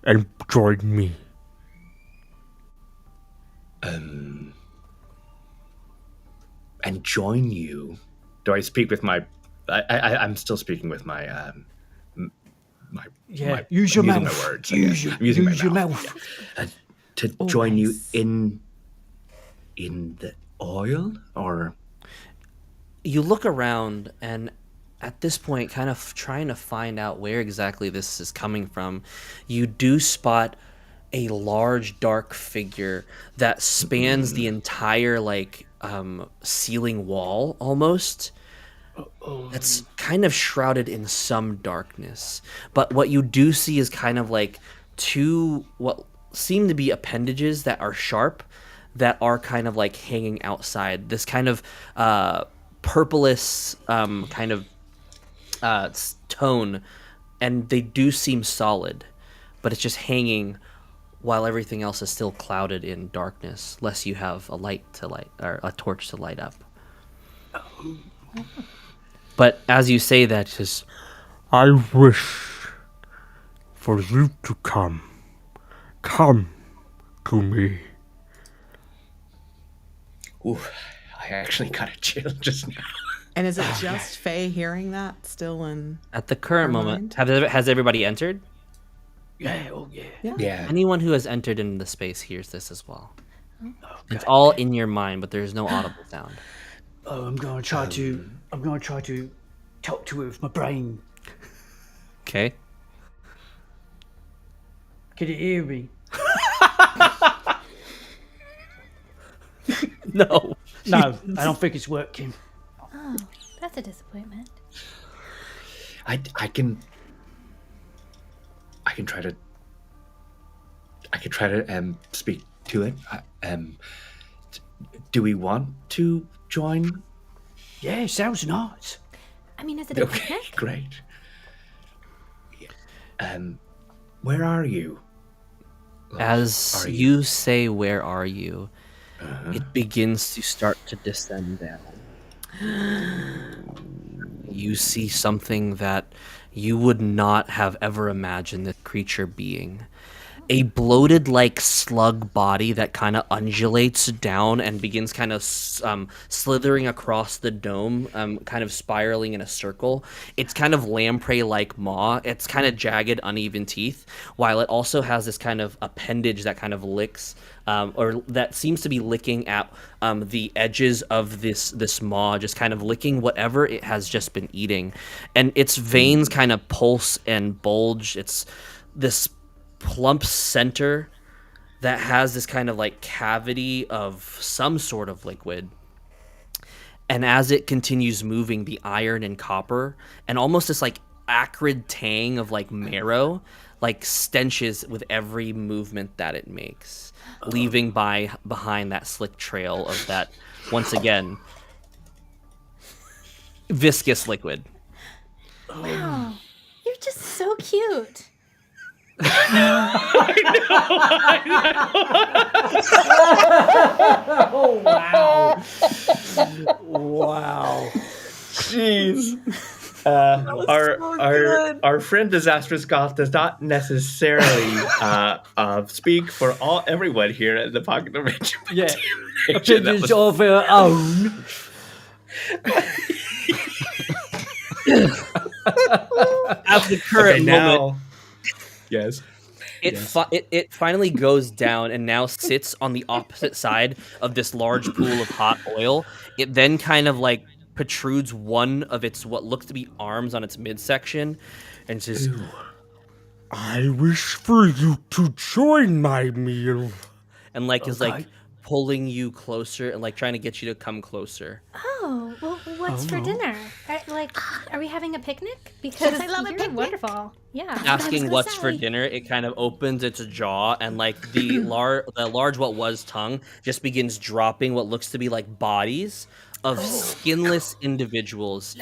and join me. and join you. Do I speak with my? I'm still speaking with my. Use your I'm using mouth. my words. I'm using my mouth. Yeah. To join you in the oil, or You look around, and at this point, kind of trying to find out where exactly this is coming from, you do spot a large dark figure that spans the entire ceiling wall almost. That's kind of shrouded in some darkness, but what you do see is kind of like two what seem to be appendages that are sharp that are kind of like hanging outside this kind of purplish tone, and they do seem solid, but it's just hanging while everything else is still clouded in darkness, lest you have a torch to light up. But as you say that, just I wish for you to come. Come to me. ooh, I actually got a chill just now. And is it just Faye hearing that still in? at the current Her moment, mind? has everybody entered? Yeah, oh yeah. Yeah. Anyone who has entered into the space hears this as well. It's all in your mind, but there's no audible sound. Oh, I'm gonna try to talk to it with my brain. Okay. Can you hear me? No. No, I don't think it's working. Oh, that's a disappointment. I can try to speak to it. Do we want to join? Yeah, sounds nice. I mean, is it a Okay, picnic? great. Where are you? As Are you say, where are you? It begins to start to descend down. You see something that you would not have ever imagined the creature being. A bloated, like, slug body that kind of undulates down and begins kind of slithering across the dome, kind of spiraling in a circle. It's kind of lamprey-like maw. It's kind of jagged, uneven teeth, while it also has this kind of appendage that kind of licks, or that seems to be licking at the edges of this maw, just kind of licking whatever it has just been eating. And its veins kind of pulse and bulge. It's this plump center that has this kind of like cavity of some sort of liquid, and as it continues moving, the iron and copper and almost this like acrid tang of like marrow like stenches with every movement that it makes, leaving behind that slick trail of that, once again, viscous liquid. Wow, you're just so cute. Oh wow! Wow! Jeez. Our friend Disastrous Goth does not necessarily speak for everyone here at the Pocket Dimension. Yeah, That opinions was- of our own. At the current Okay, moment, now. Yes. it finally goes down and now sits on the opposite side of this large pool of hot oil. It then kind of like protrudes one of its what looks to be arms on its midsection, and says, I wish for you to join my meal. and like is like Okay. pulling you closer and like trying to get you to come closer. Oh, well, what's for dinner? Are we having a picnic? Because I love a you're picnic. wonderful. Yeah. Asking gonna what's for say. dinner, it kind of opens its jaw, and like the large what was tongue just begins dropping what looks to be like bodies of skinless individuals.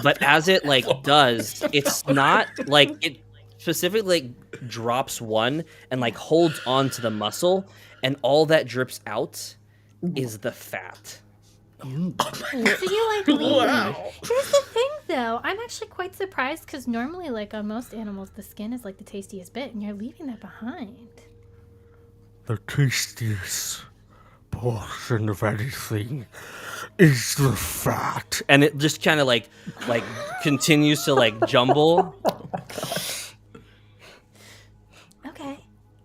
But as it like does, it's not like it specifically like drops one and like holds on to the muscle, and all that drips out is the fat. So you like lean meat. Here's the thing, though. I'm actually quite surprised because normally, like on most animals, the skin is like the tastiest bit, and you're leaving that behind. The tastiest portion of anything is the fat. And it just kind of like continues to like jumble. Okay.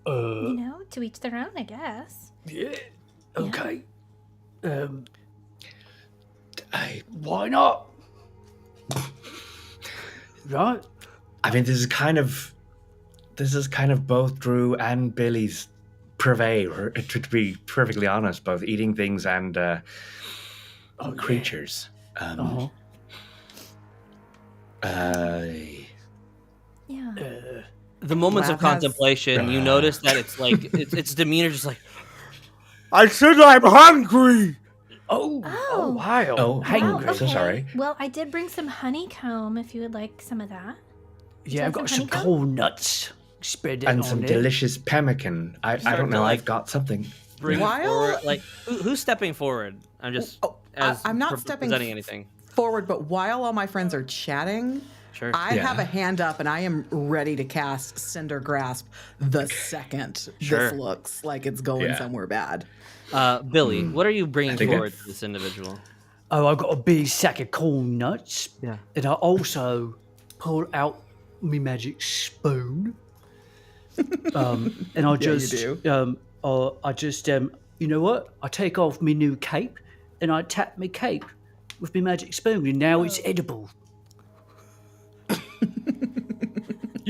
Uh, To each their own, I guess. yeah. Okay. I Why not? Right. mean, this is kind of both Drew and Billy's purvey, or to be perfectly honest, both eating things and creatures. Uh-huh. Yeah. The moments of Lab has- contemplation, you notice that it's like its demeanor just like I said I'm hungry. Oh. Oh. Wow. Oh, Hangry. I'm so sorry. Well, I did bring some honeycomb if you would like some of that. Yeah, I've got some honeycomb? corn nuts. Spread it And on some there. delicious pemmican. I don't know. I've got something. bring While- forward. Like who's stepping forward? I'm just I'm not stepping presenting anything. forward, but while all my friends are chatting, Sure. I Yeah. have a hand up and I am ready to cast Cinder Grasp the second Sure. this looks like it's going Yeah. somewhere bad. Billy, what are you bringing think forward to this individual? Oh, I've got a big sack of corn nuts. Yeah. And I also pull out my magic spoon. And I just, you you know what? I take off my new cape and I tap my cape with my magic spoon, and now it's edible.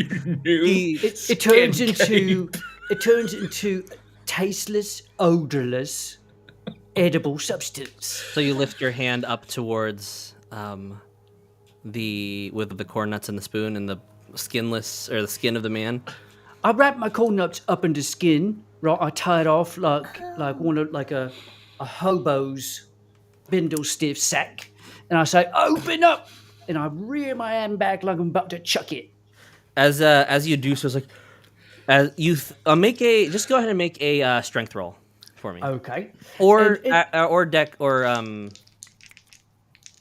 It turns into tasteless, odorless, edible substance. So you lift your hand up towards with the corn nuts and the spoon and the skinless or the skin of the man. I wrap my corn nuts up in the skin. Right, I tie it off like a hobo's bindle stiff sack, and I say, "Open up!" And I rear my hand back like I'm about to chuck it. As you do so, it's like as you just go ahead and make a strength roll for me, Okay. or And or deck or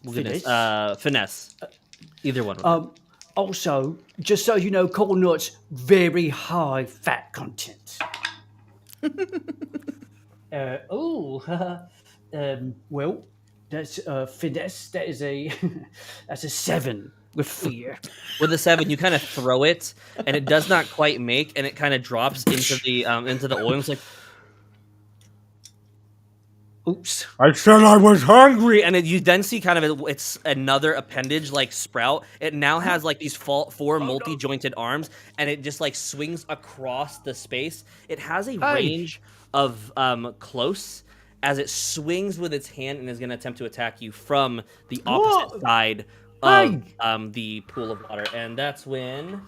Finesse? finesse, either one. Also, just so you know, corn nuts very high fat content. Well, that's finesse. That is that's a 7 with fear. With a 7, you kind of throw it, and it does not quite make, and it kind of drops into the oil. It's like, Oops. I said I was hungry. and you then see kind of it's another appendage like sprout. It now has like these four multi-jointed arms, and it just like swings across the space. It has a range of close as it swings with its hand and is going to attempt to attack you from the opposite side of the pool of water, and that's when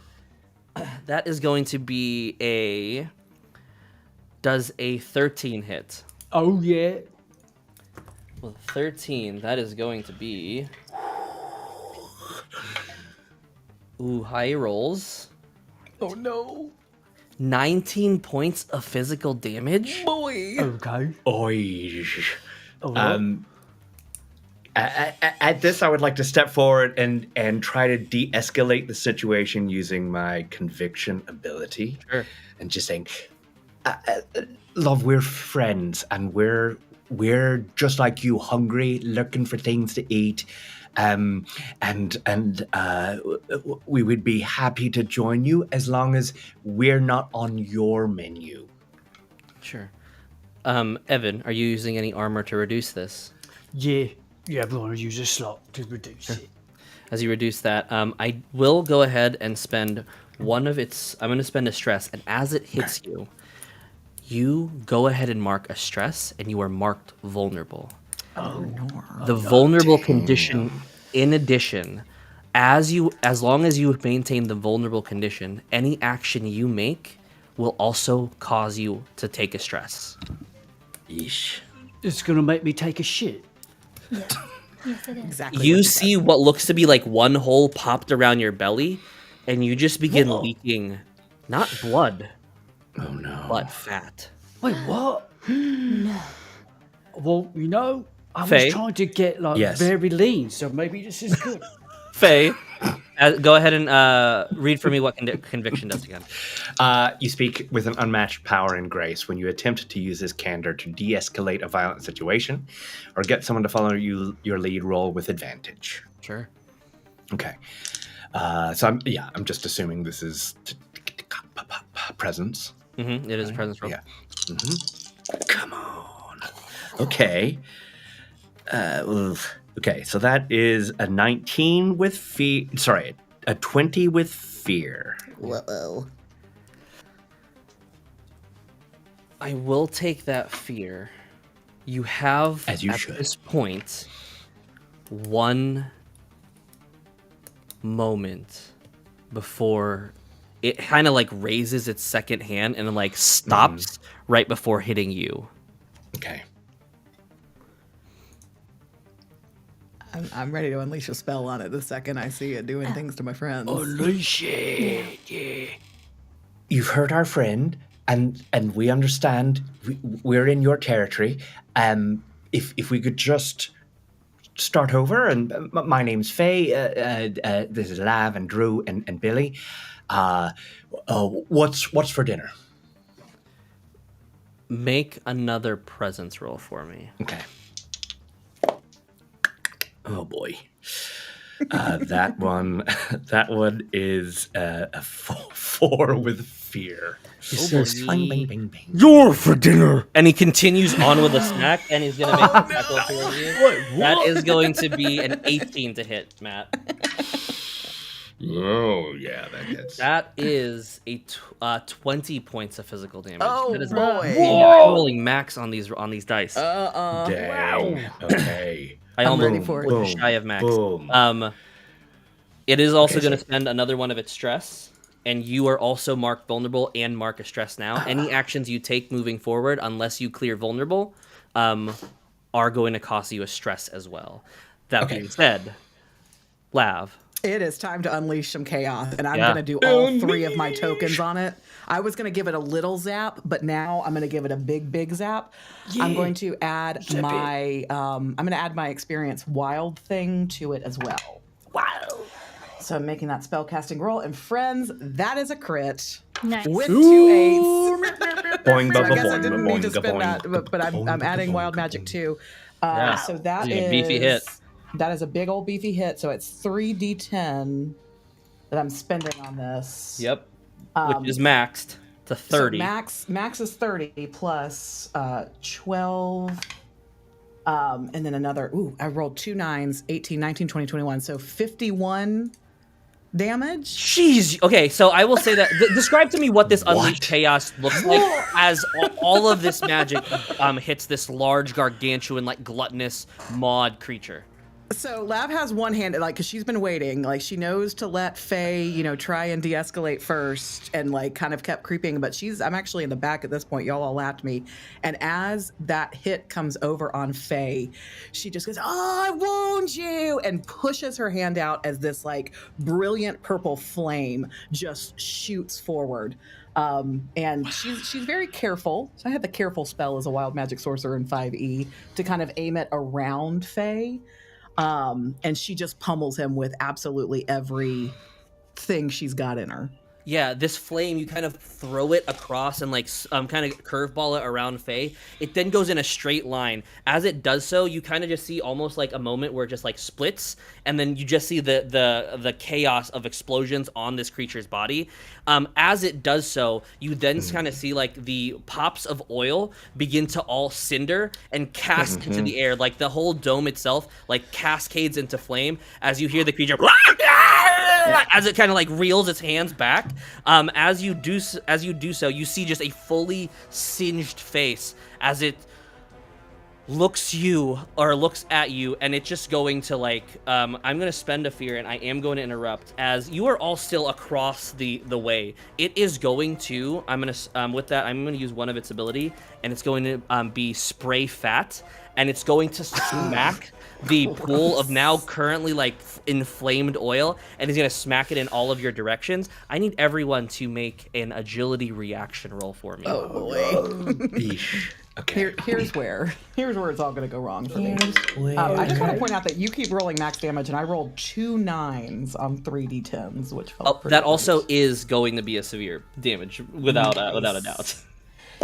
that is going to be does a 13 hit. Oh yeah. Well, 13, that is going to be... Ooh, high rolls. Oh no. 19 points of physical damage? Boy. Okay. Oy. Oh, At this, I would like to step forward and try to de-escalate the situation using my conviction ability. Sure. And just saying, love, we're friends, and we're just like you, hungry, looking for things to eat, and we would be happy to join you as long as we're not on your menu. Sure. Evan, are you using any armor to reduce this? yeah. I'm going to use a slot to reduce it. As you reduce that, I will go ahead and spend one of its... I'm going to spend a stress, and as it hits you, you go ahead and mark a stress, and you are marked vulnerable. The vulnerable condition, in addition, as long as you maintain the vulnerable condition, any action you make will also cause you to take a stress. Yeesh. It's going to make me take a shit. Yes. Yes, it is. Exactly. You what see what looks to be like one hole popped around your belly, and you just begin leaking, not blood, Oh no. but fat. Wait, what? No. Well, you know, I Faye? was trying to get Yes. very lean, so maybe this is good. Faye, Go ahead and read for me what conviction does again. You speak with an unmatched power and grace when you attempt to use this candor to de-escalate a violent situation or get someone to follow your lead. Roll with advantage. Sure. Okay. So I'm just assuming this is presence. Mm-hmm. It is a presence roll. Yeah. Mm-hmm. Come on. Okay. Okay, so that is a 19 with fear. Sorry, a 20 with fear. Whoa. I will take that fear. You have, As you at should. this point, one moment before it kind of like raises its second hand and then like stops right before hitting you. Okay. I'm ready to unleash a spell on it the second I see it doing things to my friends. Unleash it, yeah. You've hurt our friend, and we understand. We're in your territory. If we could just start over, and my name's Faye. This is Lav and Drew and Billy. What's for dinner? Make another presence roll for me. Okay. Oh boy. That one is a 4 with fear. He says, Bang, bang, bang, bang. You're for dinner. and he continues on with a snack, and he's gonna make a tackle for you. That is going to be an 18 to hit, Matt. Oh yeah, that gets. That is a 20 points of physical damage. Oh, that is boy. rolling max on these dice. Dang. Okay. I I'm almost ready for it. was shy of max. Boom. It is also going to spend another one of its stress, and you are also marked vulnerable and mark a stress now. Any actions you take moving forward, unless you clear vulnerable, are going to cost you a stress as well. That being said, Lav. It is time to unleash some chaos, and I'm going to do all 3 of my tokens on it. I was going to give it a little zap, but now I'm going to give it a big zap. Yeah. I'm going to add my experience wild thing to it as well. Wow. So I'm making that spellcasting roll, and friends, that is a crit. Nice. With 2 8s. Boing, So I guess I boing, didn't boing, need to spend that, boing, but I'm boing, adding boing, wild boing. magic too. Yeah. So that This is is a beefy hit. That is a big old beefy hit. So it's 3d10 that I'm spending on this. Yep. Which is maxed to 30. So max is 30 plus 12. And then another. Ooh, I rolled 2 9s, 18, 19, 20, 21. So 51 damage. Jeez. Okay, so I will say that. Describe to me what this unleashed chaos looks like as all of this magic hits this large, gargantuan, like gluttonous maud creature. So Lav has one hand, like, because she's been waiting. Like, she knows to let Faye, try and de-escalate first, and like kind of kept creeping. But I'm actually in the back at this point. Y'all all laughed me. And as that hit comes over on Faye, she just goes, "Oh, I warned you!" and pushes her hand out as this like brilliant purple flame just shoots forward. And she's very careful. So I had the careful spell as a wild magic sorcerer in 5e to kind of aim it around Faye. And she just pummels him with absolutely everything she's got in her. Yeah, this flame, you kind of throw it across and like kind of curveball it around Faye. It then goes in a straight line. As it does so, you kind of just see almost like a moment where it just like splits, and then you just see the chaos of explosions on this creature's body. As it does so, you then kind of see like the pops of oil begin to all cinder and cast into the air. Like the whole dome itself like cascades into flame as you hear the creature as it kind of like reels its hands back. As you do so, you see just a fully singed face as it looks at you, and it's just going to like I'm gonna spend a fear, and I am going to interrupt as you are all still across the way. It is going to I'm gonna use one of its ability, and it's going to be spray fat, and it's going to smack the pool of now currently like inflamed oil, and he's gonna smack it in all of your directions. I need everyone to make an agility reaction roll for me. Oh boy. Yeesh. Okay. Here's where it's all going to go wrong for me. I just want to point out that you keep rolling max damage, and I rolled 2 9s on 3d10s, which felt pretty that good. also is going to be a severe damage without a doubt.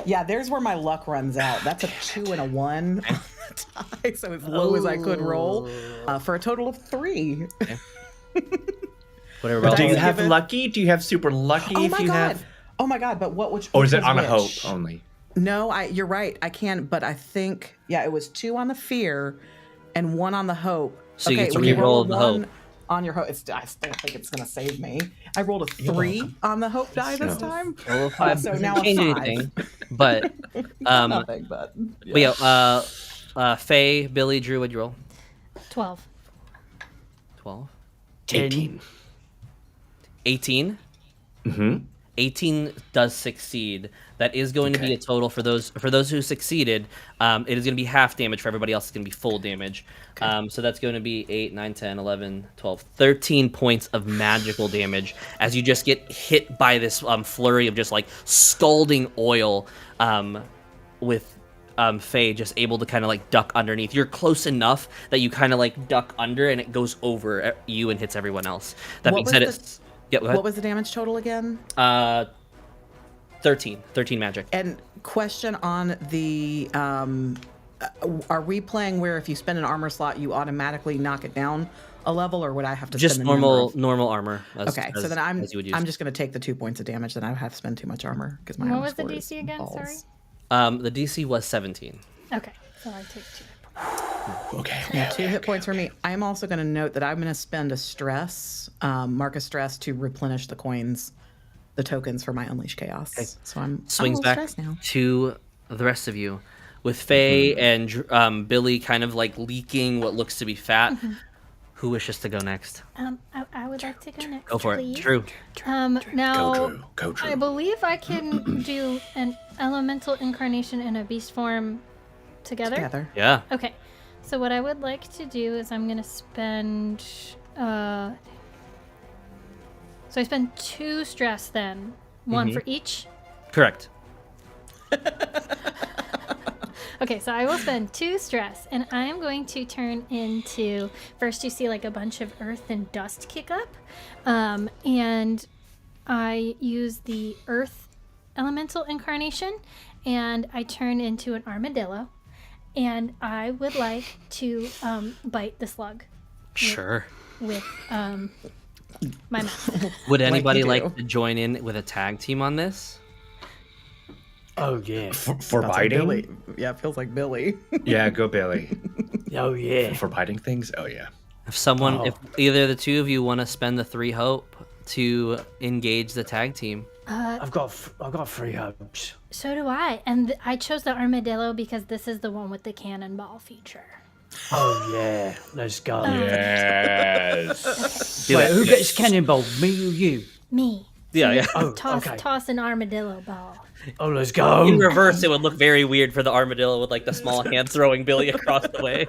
Yeah, there's where my luck runs out. That's a 2 and a 1 on the die, so as low as I could roll, for a total of 3. Whatever. But Do you I'll have give it- lucky? Do you have super lucky? Oh if my you god! have, Oh my god! But which? or is it which on a hope which? only? No, you're right. I can, but I think it was 2 on the fear, and 1 on the hope. So you get to when you re-roll a the 1 hope. on your hope. I still think it's gonna save me. I rolled a 3 on the hope die this time. Roll a 5 So doesn't now I'm change 5. anything, but Nothing, but Faye, Billy, Drew, what'd you roll? 12. 12. 18. 18. Mm-hmm. 18 does succeed. That is going to be a total for those who succeeded. It is going to be half damage. For everybody else, it's going to be full damage. So that's going to be 8, 9, 10, 11, 12, 13 points of magical damage as you just get hit by this flurry of just like scalding oil with Faye just able to kind of like duck underneath. You're close enough that you kind of like duck under and it goes over you and hits everyone else. That being said, it's... Yeah, go ahead. what was the damage total again? 13 magic. And question on the are we playing where if you spend an armor slot you automatically knock it down a level, or would I have to Just spend the number of... normal armor. Okay, so then as you would use. I'm just going to take the 2 points of damage. Then I would have to spend too much armor because my What armor was the score is DC again? balls. Sorry. The DC was 17. Okay, so I take 2. Okay. Yeah, 2 hit points for me. I'm also going to note that I'm going to spend a stress, mark a stress to replenish the coins, the tokens for my Unleash Chaos. Okay. So I'm Swings a little back stressed now. to the rest of you, with Faye and Billy kind of like leaking what looks to be fat. Who wishes to go next? I would like to go next. Go for please. it. Drew. Now, Go Drew. I believe I can do an elemental incarnation and a beast form together. Yeah. Okay. So what I would like to do is I'm gonna spend. So I spend 2 stress then, 1 for each. Correct. Okay, so I will spend 2 stress, and I am going to turn into. First, you see like a bunch of earth and dust kick up, and I use the earth elemental incarnation, and I turn into an armadillo, and I would like to bite the slug Sure. with my mouth. Would anybody you do. like to join in with a tag team on this? Oh yeah. For That's like biting? Billy. Yeah, it feels like Billy. Yeah, go Billy. Oh yeah. For biting things? Oh, yeah. If either the two of you want to spend the 3 hope to engage the tag team. I've got 3 hopes. So do I, and I chose the armadillo because this is the one with the cannonball feature. Oh yeah. Let's go. Yes. Do Wait, it. who gets cannonball? Me or you? Me. Yeah, yeah. Oh, Toss, okay. toss an armadillo ball. Oh, let's go. In reverse, it would look very weird for the armadillo with like the small hand throwing Billy across the way.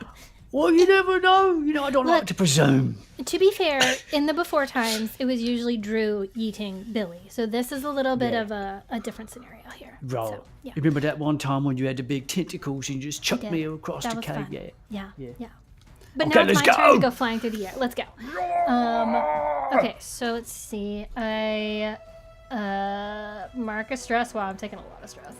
Well, you never know. You know, I don't like to presume. To be fair, in the before times, it was usually Drew eating Billy. So this is a little bit of a different scenario here. Right. So, yeah. You remember that one time when you had the big tentacles and you just chucked did. me across That the was cave? fun. Yeah. Yeah. But Okay, now it's let's my turn go. to go flying through the air. Let's go. Okay, so let's see. I mark a stress. Wow, I'm taking a lot of stress.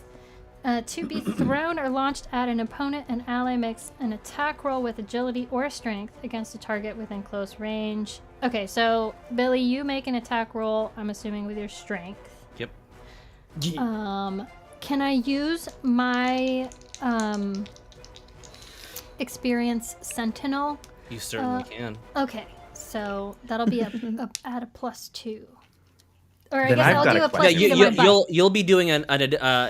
To be thrown or launched at an opponent, an ally makes an attack roll with agility or strength against a target within close range. Okay, so Billy, you make an attack roll, I'm assuming with your strength. Yep. Can I use my experience sentinel? You certainly can. Okay, so that'll be at a +2. Or I Then guess I've I'll got do a a question. +3 to my bite. You'll be doing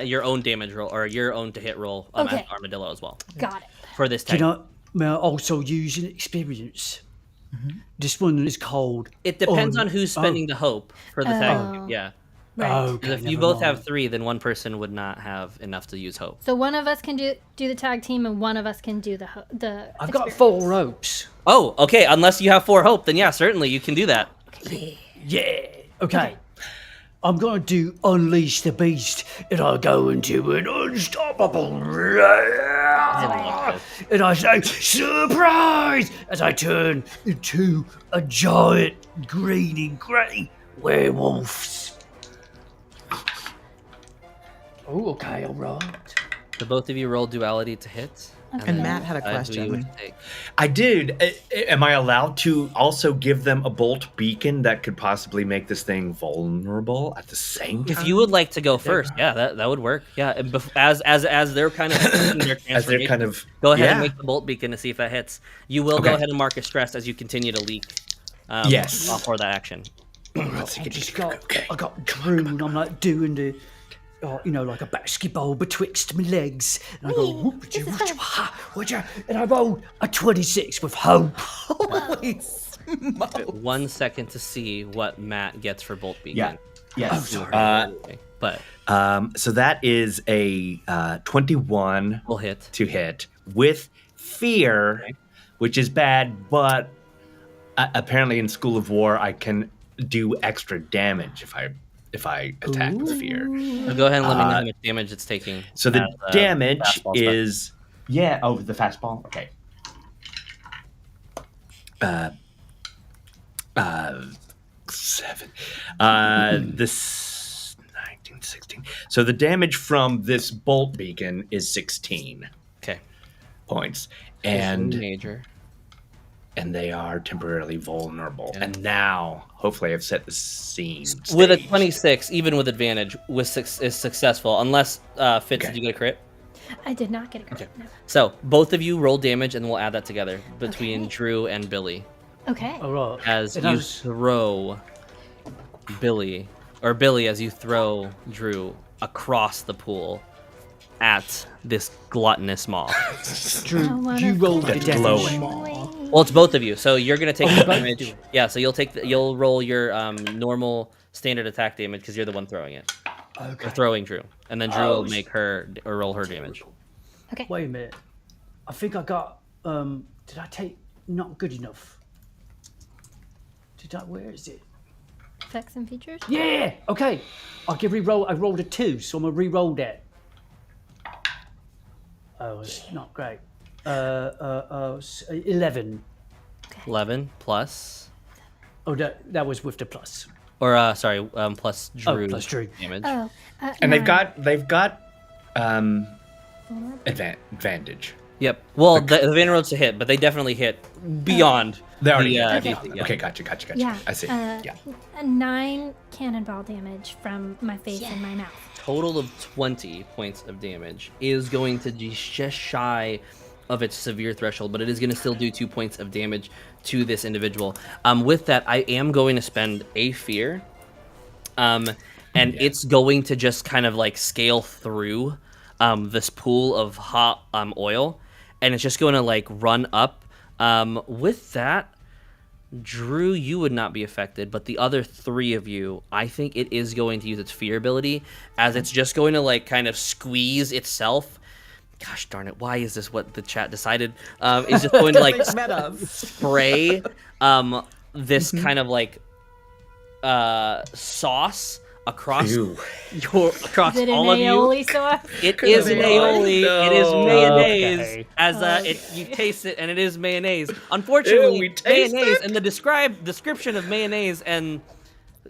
your own damage roll or your own to hit roll Okay. at armadillo as well Got it. for this Can tag. may I also use an experience? This one is called. It depends on who's spending the hope for the tag. Yeah. Right. Okay, If you never both mind. have 3, then one person would not have enough to use hope. So one of us can do the tag team, and one of us can do the. I've got experience. 4 ropes. Oh, okay. Unless you have 4 hope, then yeah, certainly you can do that. Yeah. Okay. I'm going to do Unleash the Beast, and I go into an unstoppable and I say, surprise, as I turn into a giant greeny grey werewolf. Oh, okay, all right. So both of you roll duality to hit. And then Matt had a decide who you would question. take. I did. Am I allowed to also give them a bolt beacon that could possibly make this thing vulnerable at the same time? If you would like to go first, yeah, that would work. Yeah, and as they're kind of their as they're kind of go ahead yeah. and make the bolt beacon to see if that hits. You will Okay. go ahead and mark a stress as you continue to leak. Yes. For that action. I just got, I got Drew, and I'm like doing the, like a basketball betwixt my legs, and I go, and I rolled a 26 with hope. Holy smokes. 1 second to see what Matt gets for bolt beacon. Yeah. Yes. But So that is a 21 we'll hit. to hit with fear, which is bad, but apparently in School of War I can do extra damage if I attack with fear. So go ahead and let me know how much damage it's taking. So the as, damage fastball is the fastball. Okay. 7. This 19, 16. So the damage from this bolt beacon is 16 Okay. points, and major. they are temporarily vulnerable. And now, hopefully, I've set the scene. With a stage. 26, even with advantage, is successful. Unless Fitz, did you get a crit? I did not get a crit. No. So both of you roll damage, and we'll add that together between Drew and Billy Okay. All right. as And I you was- throw Billy as you throw Drew across the pool at this gluttonous moth. Drew, wanna you rolled the That's damage. glowing. Well, it's both of you, so you're gonna take the both damage. do it. Yeah, so you'll roll your normal standard attack damage because you're the one throwing it. Okay. Or throwing Drew, and then Drew will make her or roll her damage. Okay. Wait a minute. I think I got. Did I take not good enough? Where is it? Effects and features. Yeah. Okay. I'll give re-roll. I rolled a 2, so I'm gonna re-roll that. Oh, it's not great. 11. 11 plus, Oh, that was with the plus. or plus Drew plus Drew. damage. Oh. And they've 9. got advantage. Yep. Well, the advantage rolls to hit, but they definitely hit beyond. They already the, hit. DC, yeah. Okay, gotcha. Yeah. I see. Yeah. A 9 cannonball damage from my face and my mouth. Total of 20 points of damage is going to be just shy of its severe threshold, but it is going to still do 2 points of damage to this individual. With that, I am going to spend a fear, and it's going to just kind of like scale through this pool of hot oil, and it's just going to like run up. With that, Drew, you would not be affected, but the other 3 of you, I think it is going to use its fear ability, as it's just going to like kind of squeeze itself. Gosh darn it! Why is this what the chat decided? Is just going to like spray this kind of like sauce across Ew. across Is it an all of you. aioli sauce? It is an aioli. It is No. mayonnaise. Okay. As you taste it, and it is mayonnaise. Unfortunately, Ew, we taste mayonnaise it? and the description of mayonnaise and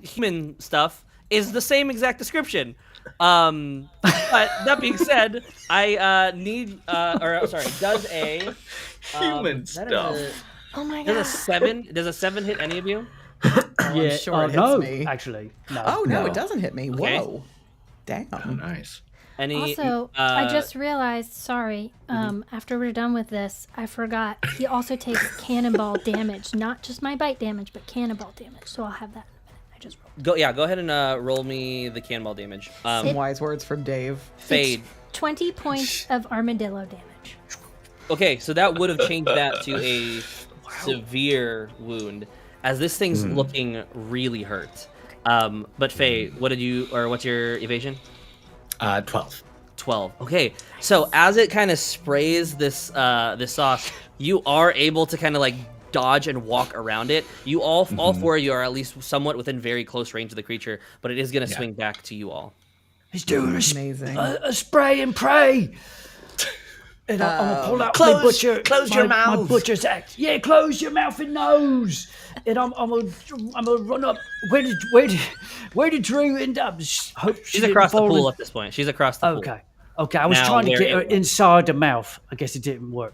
human stuff is the same exact description. But that being said, I does a Human that is stuff. Oh my Does god. a 7? Does a 7 hit any of you? I'm sure it hits no, me. actually, no. Oh no, No. it doesn't hit me. Okay. Whoa. Damn. Oh, nice. Any? Also, I just realized, sorry, after we're done with this, I forgot. He also takes cannonball damage, not just my bite damage, but cannonball damage. So I'll have that in a minute. I just rolled. go ahead and roll me the cannonball damage. Some wise words from Dave. Fade. 20 points of armadillo damage. Okay, so that would have changed that to a severe wound, as this thing's looking really hurt. But Faye, what's your evasion? 12. 12. Okay, so as it kind of sprays this sauce, you are able to kind of like dodge and walk around it. You all four of you are at least somewhat within very close range of the creature, but it is going to swing back to you all. He's doing Amazing. a spray and pray. And I'm gonna pull out my mouth. My butcher's axe. Yeah, close your mouth and nose. And I'm gonna run up. Where did Drew end up? She's across the pool at this point. She's across the pool. Okay. I was Now trying to we're get her able- inside the mouth. I guess it didn't work.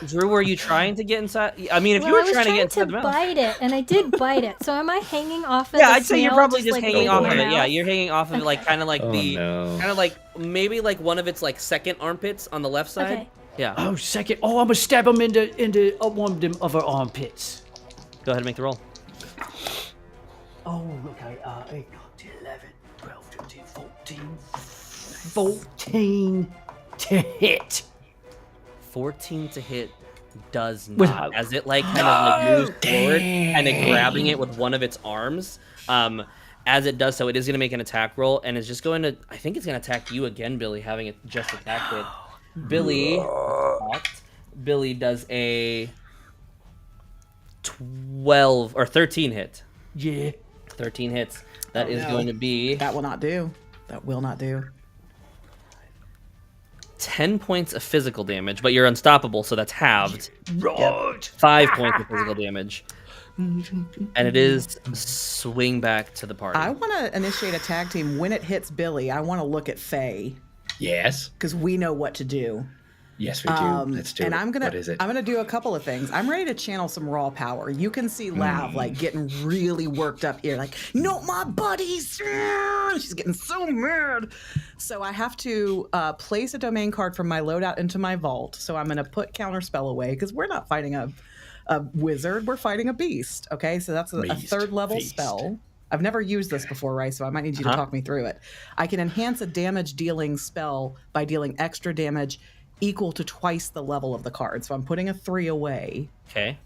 Drew, were you trying to get inside? I mean, if you Well, were I was trying to get inside the mouth. bite it, and I did bite it. So am I hanging off of Yeah, the I'd say you're snail, probably just like, hanging with off my of it. Yeah, mouth? you're hanging off of it, like kind of like kind of like maybe like one of its like second armpits on the left side. Okay. Yeah. Oh, second. Oh, I'm gonna stab him into one of them other armpits. Go ahead and make the roll. Oh, okay. 8, 9, 11, 12, 13, 14 to hit. 14 to hit does With- not. As it like kind of like moves forward, kind of grabbing it with one of its arms. As it does so, it is going to make an attack roll, and it's just going to. I think it's going to attack you again, Billy, having it just attacked it. Billy does a 12 or 13 hit. Yeah. 13 hits. That is no. going to be That will not do. That will not do. 10 points of physical damage, but you're unstoppable, so that's halved. Right. 5 points of physical damage. And it is swing back to the party. I want to initiate a tag team. When it hits Billy, I want to look at Faye Yes. because we know what to do. Yes, we do. Let's do And it. I'm gonna, What is it? I'm gonna do a couple of things. I'm ready to channel some raw power. You can see Lav like getting really worked up here, like not my buddies. She's getting so mad. So I have to place a domain card from my loadout into my vault. So I'm gonna put counterspell away because we're not fighting a wizard. We're fighting a beast. Okay, so that's a Beast. third level Beast. spell. I've never used this before, right? So I might need you to talk me through it. I can enhance a damage dealing spell by dealing extra damage equal to twice the level of the card. So I'm putting a 3 away. Okay.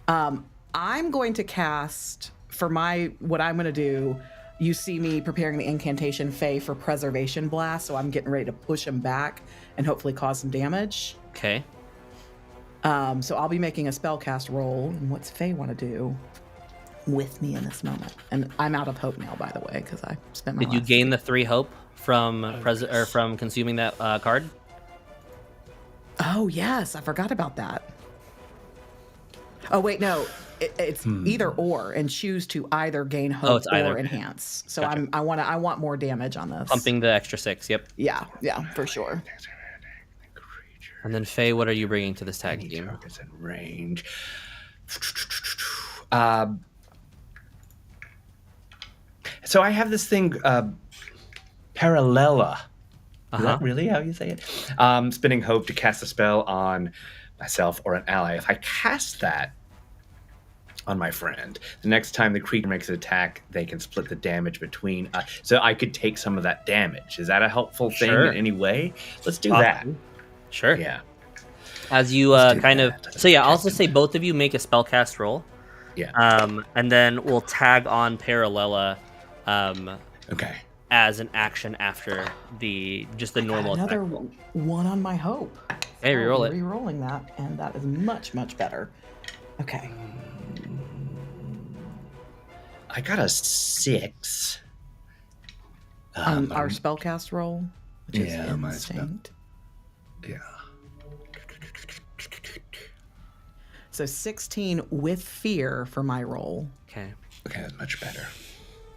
I'm going to cast for what I'm going to do. You see me preparing the incantation Fae for Preservation Blast, so I'm getting ready to push him back and hopefully cause some damage. Okay. So I'll be making a spellcast roll. And what's Fae want to do with me in this moment? And I'm out of hope now, by the way, because I spent my Did you last- gain the 3 hope from from consuming that card? Oh, yes. I forgot about that. Oh, wait, no. It's either or, and choose to either gain hope it's either. or enhance. So Gotcha. I want more damage on this. Pumping the extra 6. Yep. Yeah, for sure. And then Faye, what are you bringing to this tag team? Targets in range. So I have this thing, Paralela. Is that really how you say it? Spinning hope to cast a spell on myself or an ally. If I cast that on my friend, the next time the creature makes an attack, they can split the damage between us. So I could take some of that damage. Is that a helpful thing Sure. in any way? Let's do that. Sure. Yeah. As you Let's do kind of. that. So yeah, I'll just say both of you make a spellcast roll. Yeah. And then we'll tag on Paralela Okay. as an action after the normal attack. Another one on my hope. Hey, reroll it. Rerolling that, and that is much, much better. Okay. I got a 6. Our spellcast roll, which is Yeah, my spell- instinct. Yeah. So 16 with fear for my roll. Okay. Okay, that's much better.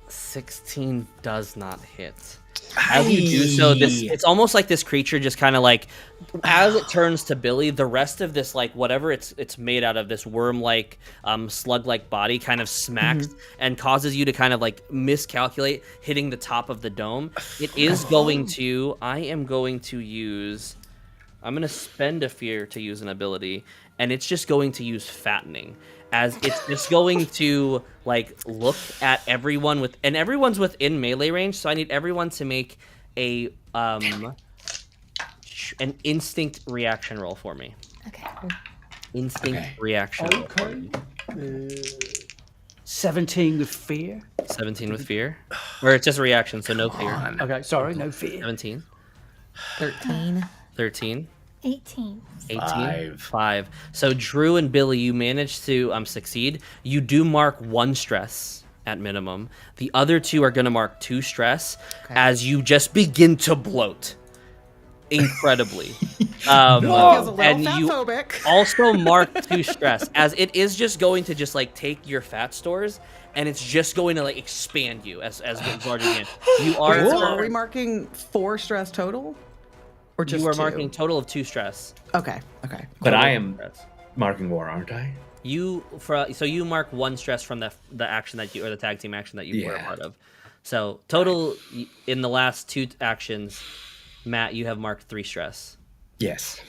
16 does not hit. As you do so, it's almost like this creature just kind of like, as it turns to Billy, the rest of this, like, whatever it's made out of, this worm-like, slug-like body kind of smacks and causes you to kind of, like, miscalculate hitting the top of the dome. It is going to, I'm going to spend a fear to use an ability, and it's just going to use fattening. As it's just going to like look at everyone and everyone's within melee range, so I need everyone to make a an instinct reaction roll for me. Okay. Instinct reaction roll. 17 with fear. 17 with fear, or it's just a reaction, so no fear. Okay, sorry, no fear. 17, 13. 13, 18. 18, 5. So Drew and Billy, you managed to succeed. You do mark 1 stress at minimum. The other 2 are going to mark 2 stress as you just begin to bloat incredibly. Feels a little and you fatphobic. also mark 2 stress, as it is just going to just like take your fat stores, and it's just going to like expand you as large as you can. You are. Wait, so are we marking 4 stress total? Or just You are 2? marking total of 2 stress. Okay. But I am marking war, aren't I? So you mark 1 stress from the action that you, or the tag team action that you were a part of. So total in the last 2 actions, Matt, you have marked 3 stress. Yes.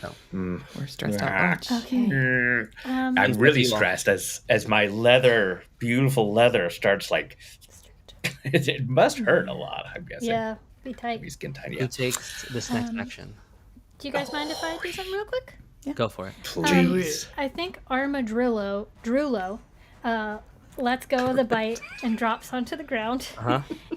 So We're stressed out. Okay. I'm really stressed as my beautiful leather starts like. It must hurt a lot, I'm guessing. Yeah, be tight. Maybe skin tight. who takes this next action? Do you guys mind if I do something real quick? Go for it. Please. I think Armadrillo lets go of the bite and drops onto the ground.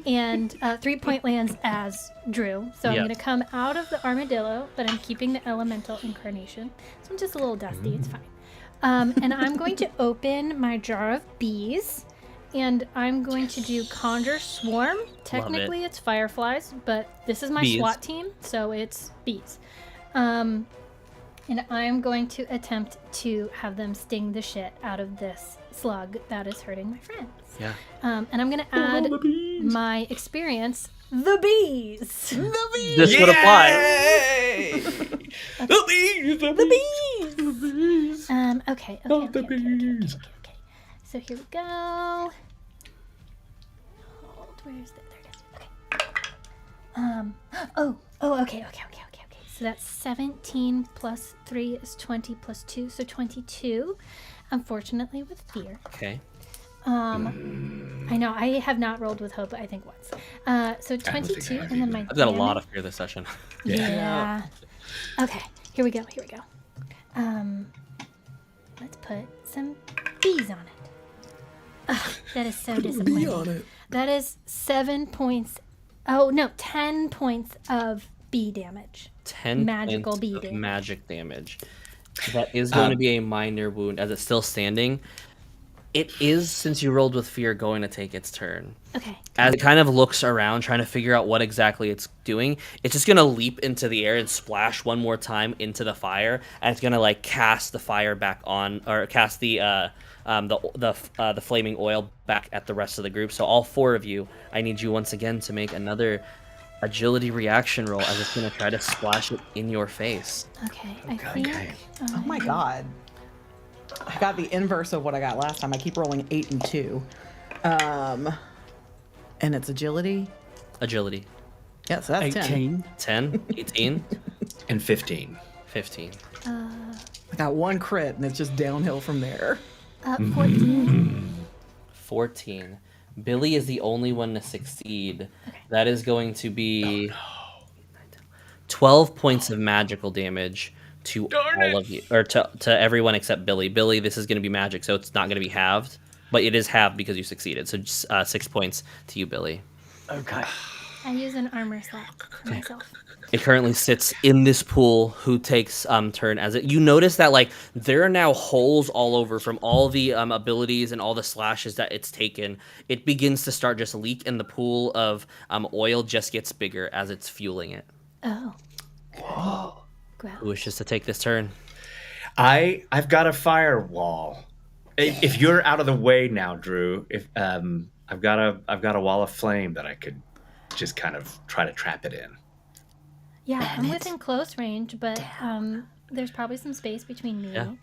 And 3-point lands as Drew. So I'm Yeah. going to come out of the armadillo, but I'm keeping the elemental incarnation. So I'm just a little dusty. It's fine. And I'm going to open my jar of bees. And I'm going to do Conjure Swarm. Technically, it's fireflies, but this is my Bees. SWAT team, so it's bees. And I'm going to attempt to have them sting the shit out of this slug that is hurting my friends. Yeah. And I'm going to add my experience, the bees. The bees! This would apply. The bees! The bees! Okay. The bees! So here we go. Hold, where's the, there it is. Okay. Okay. So that's 17 plus 3 is 20 plus 2, so 22. Unfortunately, with fear. Okay. I know I have not rolled with hope, I think once. So 22, and then my. I've got a lot of fear this session. Yeah. Okay. Here we go. Let's put some bees on it. Ugh, that is so disappointing. That is 7 points. Oh no, 10 points of bee damage. 10 magical points bee of damage. magic damage. That is going to be a minor wound as it's still standing. It is, since you rolled with fear, going to take its turn. Okay. As it kind of looks around, trying to figure out what exactly it's doing, it's just going to leap into the air and splash one more time into the fire, and it's going to like cast the fire back on, or cast the flaming oil back at the rest of the group. So all 4 of you, I need you once again to make another agility reaction roll as it's going to try to splash it in your face. Okay. I think. Oh my god. I got the inverse of what I got last time. I keep rolling 8 and 2. And it's agility. Agility. Yeah, so that's 10. 10, 18, And 15. 15. I got 1 crit, and it's just downhill from there. 14. 14. Billy is the only one to succeed. That is going to be 12 points of magical damage to all of you, or to everyone except Billy. Billy, this is going to be magic, so it's not going to be halved, but it is halved because you succeeded. So just 6 points to you, Billy. Okay. I use an armor slot for myself. It currently sits in this pool. Who takes turn as it? You notice that like there are now holes all over from all the abilities and all the slashes that it's taken. It begins to start just leak, and the pool of oil just gets bigger as it's fueling it. Oh. Whoa. Who wishes to take this turn? I've got a firewall. If you're out of the way now, Drew, if I've got a wall of flame that I could just kind of try to trap it in. Yeah, I'm within close range, but there's probably some space between me and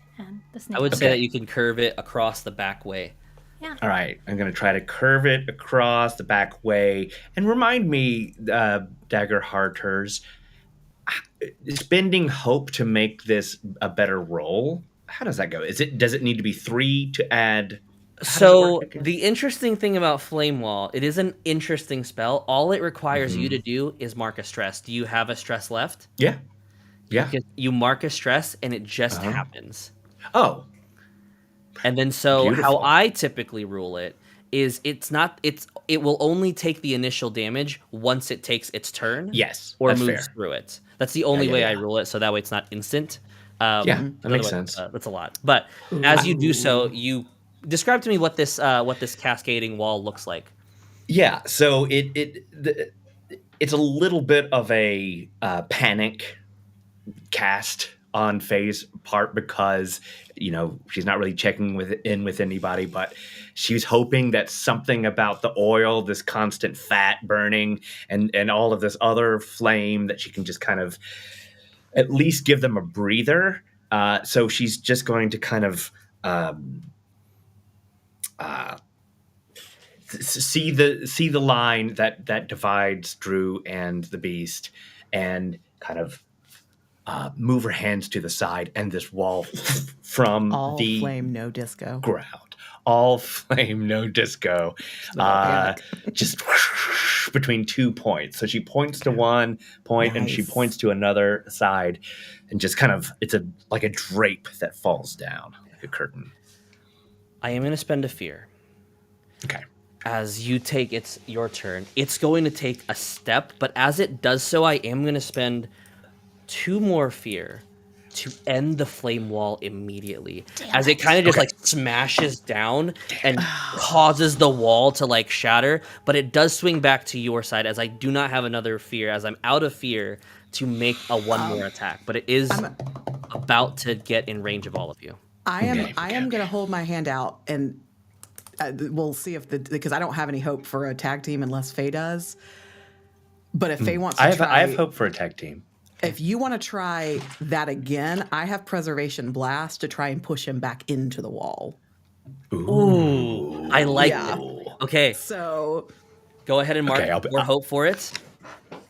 the snake. I would say that you can curve it across the back way. Yeah. All right, I'm going to try to curve it across the back way. And remind me, Daggerhearters, spending hope to make this a better roll. How does that go? Does it need to be 3 to add? So the interesting thing about Flame Wall, it is an interesting spell. All it requires you to do is mark a stress. Do you have a stress left? Yeah. You mark a stress and it just happens. Oh. And then so Beautiful. how I typically rule it is it will only take the initial damage once it takes its turn. Yes, or that's moves fair. through it. That's the only yeah, way yeah. I rule it, so that way it's not instant. Yeah, that makes otherwise, sense. That's a lot. But as you do so, you describe to me what this cascading wall looks like. Yeah, so it's a little bit of a panic cast on Faye's part because she's not really checking with anybody, but she's hoping that something about the oil, this constant fat burning, and all of this other flame, that she can just kind of at least give them a breather. So she's just going to kind of see the line that divides Drew and the beast, and kind of move her hands to the side, and this wall from All the flame, no disco. ground, all flame, no disco, just between 2 points. So she points to one point, and she Nice. points to another side, and just kind of it's like a drape that falls down like a curtain. I am going to spend a fear. Okay. As you take your turn, it's going to take a step, but as it does so, I am going to spend 2 more fear to end the flame wall immediately. As it kind of just like smashes down and causes the wall to like shatter, but it does swing back to your side, as I do not have another fear, as I'm out of fear to make a 1 more attack, but it is about to get in range of all of you. I am going to hold my hand out, and we'll see because I don't have any hope for a tag team unless Faye does. But if Faye wants to try, I have hope for a tag team. If you want to try that again, I have Preservation Blast to try and push him back into the wall. Ooh, I like it. Okay, So go ahead and mark more hope for it.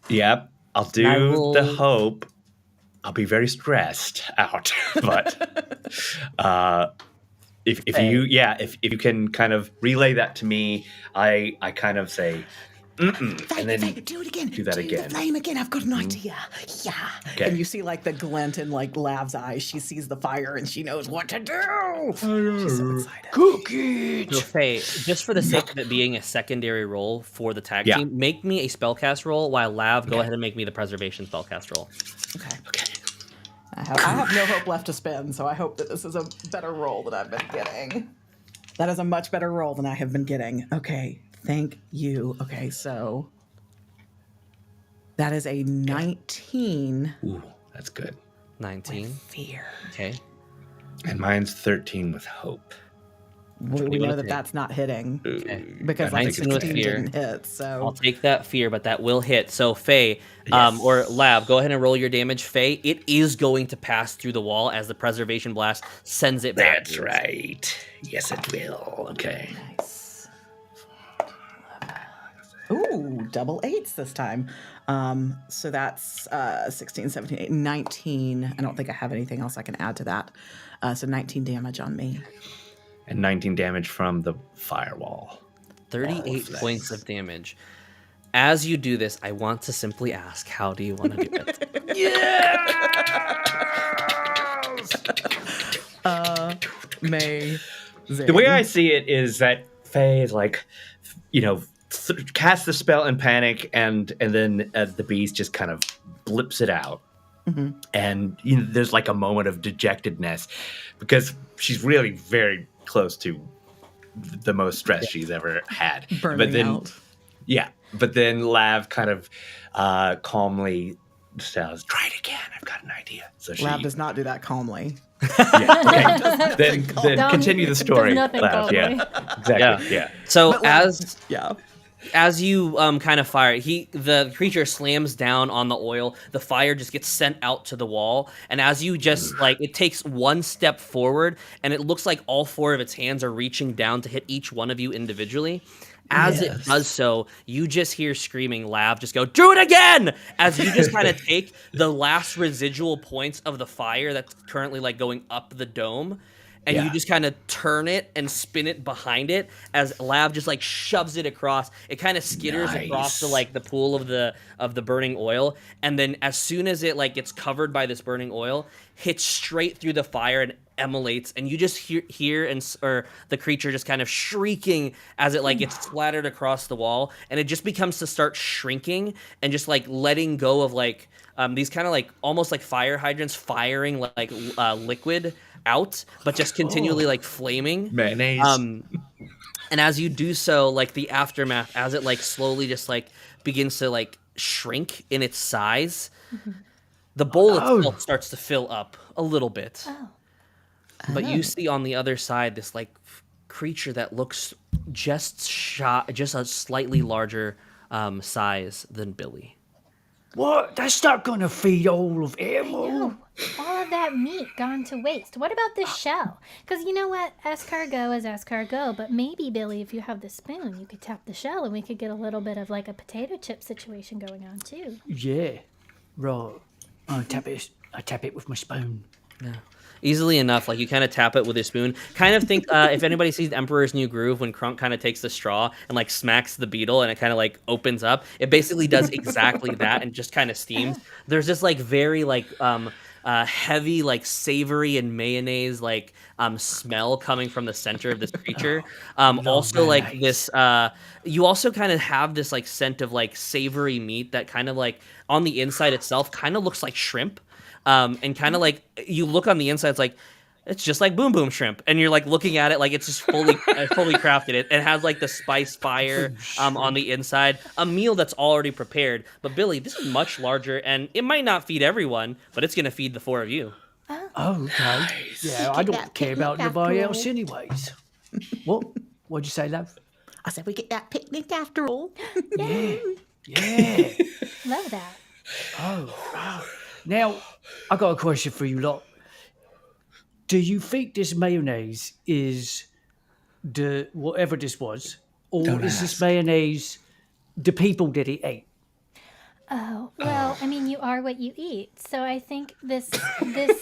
Yep, I'll do the hope. I'll be very stressed out, but if you can kind of relay that to me, I kind of say, and then do it again. do that again. The flame again. I've got an idea. Yeah. Okay. And you see like the glint in like Lav's eyes. She sees the fire and she knows what to do. She's so excited. Cook it. So Faye, just for the sake of it being a secondary roll for the tag team, make me a spellcast roll, while Lav, go ahead and make me the preservation spellcast roll. Okay. I have no hope left to spend, so I hope that this is a better roll than I've been getting. That is a much better roll than I have been getting. Okay, thank you. Okay, so that is a 19. Ooh, that's good. 19. Fear. Okay. And mine's 13 with hope. We know that that's not hitting because I like think 16 it's fear. didn't hit. So I'll take that fear, but that will hit. So Faye, or Lav, go ahead and roll your damage. Faye, it is going to pass through the wall as the preservation blast sends it back. That's right. Yes, it will. Okay. nice. Ooh, double 8s this time. So that's 16, 17, 18, 19. I don't think I have anything else I can add to that. So 19 damage on me. And 19 damage from the firewall. 38 points of damage. As you do this, I want to simply ask, how do you want to do it? Amazing. The way I see it is that Faye is like, casts the spell in panic, and then the beast just kind of blips it out. Mm-hmm. And there's like a moment of dejectedness because she's really very close to the most stress she's ever had. Burning out. Yeah, but then Lav kind of calmly says, "Try it again. I've got an idea." So she Lav does not do that calmly. then continue the story. nothing Lav. calmly. Yeah, exactly. Yeah. So But Lav- as you kind of fire, the creature slams down on the oil. The fire just gets sent out to the wall, and as you just it takes one step forward, and it looks like all 4 of its hands are reaching down to hit each one of you individually. As it does so, you just hear screaming Lav just go, "Do it again!" As you just kind of take the last residual points of the fire that's currently going up the dome, and you just kind of turn it and spin it behind it as Lav just shoves it across. It kind of skitters across the pool of the burning oil, and then as soon as it gets covered by this burning oil, hits straight through the fire and emulates, and you just hear or the creature just kind of shrieking as it like gets splattered across the wall, and it just becomes to start shrinking and just like letting go of like these kind of like almost like fire hydrants firing like liquid out, but just continually like flaming Mayonnaise. And as you do so, like the aftermath, as it like slowly just like begins to like shrink in its size, the bowl itself starts to fill up a little bit. But you see on the other side this like creature that looks just a slightly larger size than Billy. What? That's not gonna feed all of Elmore. No, all of that meat gone to waste. What about this shell? Because you know what? Escargot is escargot, but maybe, Billy, if you have the spoon, you could tap the shell and we could get a little bit of like a potato chip situation going on too. Yeah, right. I tap it with my spoon. Yeah. Easily enough, like you kind of tap it with a spoon. Kind of think if anybody sees Emperor's New Groove, when Krunk kind of takes the straw and like smacks the beetle and it kind of like opens up, it basically does exactly that and just kind of steams. There's this like very like heavy like savory and mayonnaise like smell coming from the center of this creature. Also like this you also kind of have this like scent of like savory meat that kind of like on the inside itself kind of looks like shrimp. And kind of like you look on the inside, it's like it's just like boom boom shrimp, and you're like looking at it like it's just fully crafted. It has like the spice fire on the inside, a meal that's already prepared. But Billy, this is much larger, and it might not feed everyone, but it's gonna feed the four of you. Oh, okay. Yeah, I don't care about nobody else anyways. What? What'd you say, love? I said we get that picnic after all. Yeah. Love that. Oh, wow. Now, I got a question for you lot. Do you think this mayonnaise is the whatever this was, or is this mayonnaise the people that it ate? Oh, well, I mean, you are what you eat. So I think this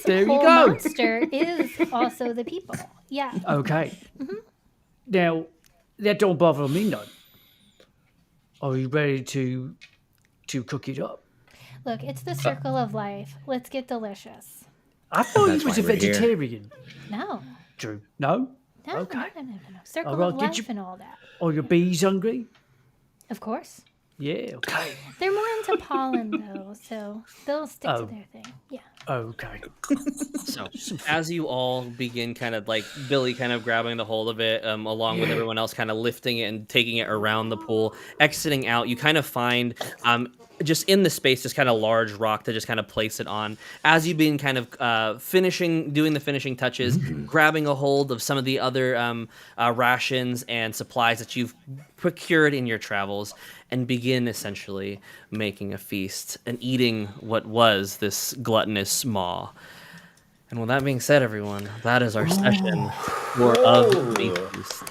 There you whole go. monster is also the people. Yeah. Okay. Now, that don't bother me none. Are you ready to cook it up? Look, it's the circle of life. Let's get delicious. I thought That's you was a why we're here. vegetarian. No. Drew. No? No, Okay. no. Circle All right, of did life you- and all that. Are your bees hungry? Of course. Yeah, okay. They're more into pollen, though, so they'll stick to their thing. Yeah. Okay. So as you all begin kind of like Billy kind of grabbing the hold of it, along with everyone else kind of lifting it and taking it around the pool, exiting out, you kind of find just in the space, just kind of large rock to just kind of place it on. As you've been kind of doing the finishing touches, grabbing a hold of some of the other rations and supplies that you've procured in your travels, and begin essentially making a feast and eating what was this gluttonous maw. And with that being said, everyone, that is our session for of the feast.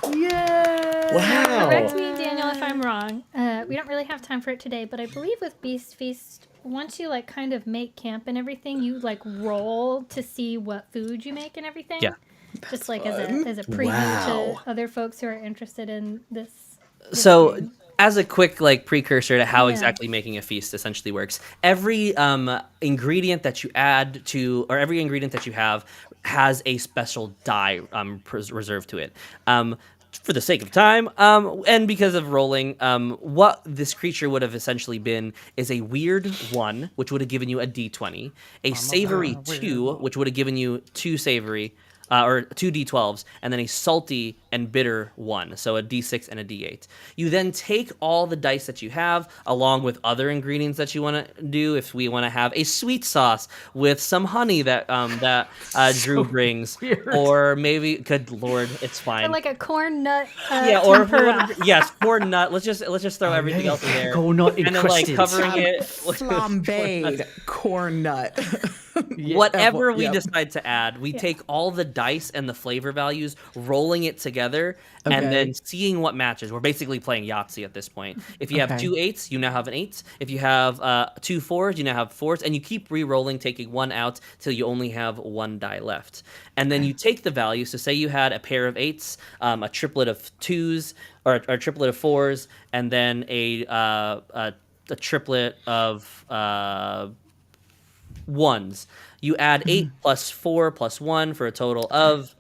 Correct me, Daniel, if I'm wrong. We don't really have time for it today, but I believe with Beast Feast, once you like kind of make camp and everything, you like roll to see what food you make and everything. Yeah. Just like as a preview to other folks who are interested in this. So, as a quick like precursor to how exactly making a feast essentially works, every ingredient that you add to, or every ingredient that you have, has a special die reserved to it. For the sake of time, and because of rolling, what this creature would have essentially been is a weird 1, which would have given you a d20, a savory 2, which would have given you 2 savory, or 2 d12s, and then a salty and bitter 1, so a d6 and a d8. You then take all the dice that you have, along with other ingredients that you want to do. If we want to have a sweet sauce with some honey that Drew brings, or maybe, good lord, it's fine. Or like a corn nut or tempura. yes, corn nut. Let's just throw everything else in there. Corn nut Kind of like encrusted. covering it. with Flambéed corn nut. Whatever we decide to add, we take all the dice and the flavor values, rolling it together, and then seeing what matches. We're basically playing Yahtzee at this point. If you have 2 8s, you now have an 8. If you have 2 4s, you now have 4s, and you keep re-rolling, taking 1 out till you only have 1 die left. And then you take the value. So say you had a pair of 8s, a triplet of 2s, or a triplet of 4s, and then a triplet of ones. You add 8 plus 4 plus 1 for a total of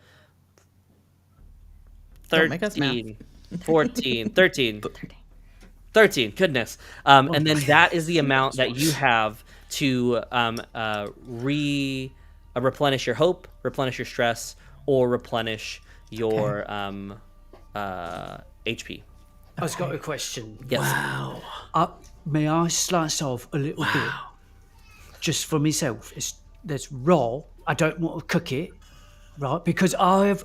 Don't make us 13, 14, 13. 13, goodness. And then that is the amount that you have to replenish your hope, replenish your stress, or replenish your HP. I've got a question. Yes. May I slice off a little bit just for myself? That's raw. I don't want to cook it, right? Because I've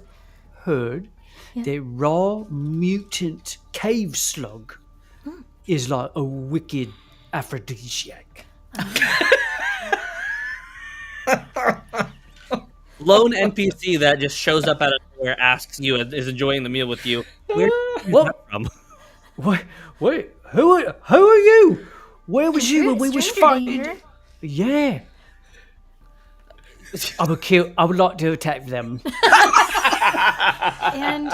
heard that raw mutant cave slug is like a wicked aphrodisiac. Lone NPC that just shows up out of nowhere, asks you, and is enjoying the meal with you. Where did you come from? Wait, who are you? Where was you when we was Stranger fighting? danger. Yeah. I would like to attack them. And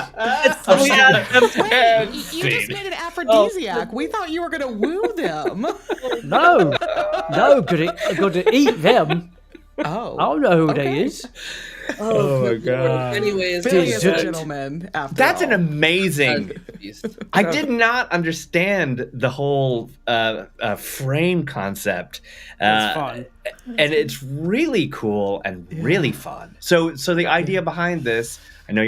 You just made an aphrodisiac. We thought you were going to woo them. No, got to eat them. Oh. I don't know who they is. Oh my god. Anyways, Billy is a Dessert. gentleman, after That's all. an amazing. I did not understand the whole frame concept. It's fun. And it's really cool and really fun. So the idea behind this, I know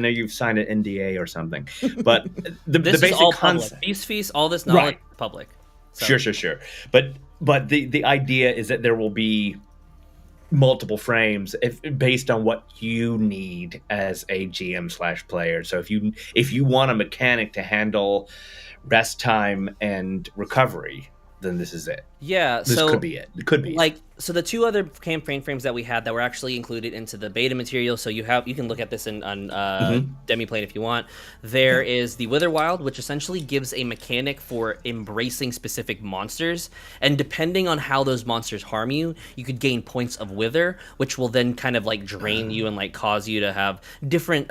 you've signed an NDA or something, but the this basic is all concept. public. Beast Feast, all this knowledge is public. So. Sure. But the idea is that there will be multiple frames based on what you need as a GM/player. So if you want a mechanic to handle rest time and recovery, then this is it. Yeah, This so could be it. It could be it. So the two other campaign frames that we had that were actually included into the beta material, so you can look at this on Demiplane if you want. There is the Wither Wild, which essentially gives a mechanic for embracing specific monsters, and depending on how those monsters harm you, you could gain points of Wither, which will then kind of like drain you and like cause you to have different